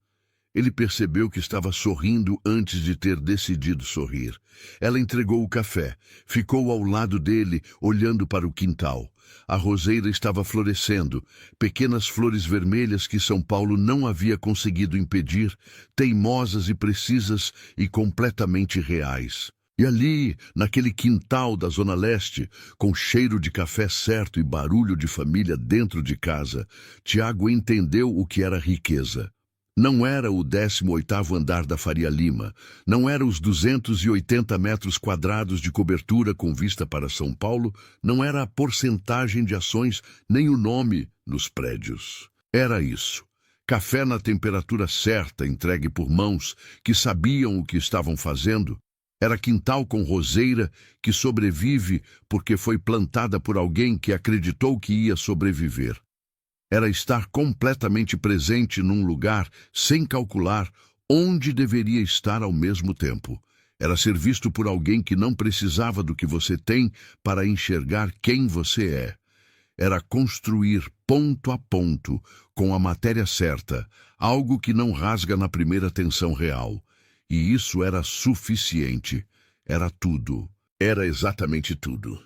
ele percebeu que estava sorrindo antes de ter decidido sorrir. Ela entregou o café, ficou ao lado dele, olhando para o quintal. A roseira estava florescendo, pequenas flores vermelhas que São Paulo não havia conseguido impedir, teimosas e precisas e completamente reais. E ali, naquele quintal da Zona Leste, com cheiro de café certo e barulho de família dentro de casa, Tiago entendeu o que era riqueza. Não era o 18º andar da Faria Lima, não era os 280 metros quadrados de cobertura com vista para São Paulo, não era a porcentagem de ações, nem o nome nos prédios. Era isso. Café na temperatura certa, entregue por mãos que sabiam o que estavam fazendo. Era quintal com roseira que sobrevive porque foi plantada por alguém que acreditou que ia sobreviver. Era estar completamente presente num lugar, sem calcular, onde deveria estar ao mesmo tempo. Era ser visto por alguém que não precisava do que você tem para enxergar quem você é. Era construir ponto a ponto, com a matéria certa, algo que não rasga na primeira tensão real. E isso era suficiente. Era tudo. Era exatamente tudo.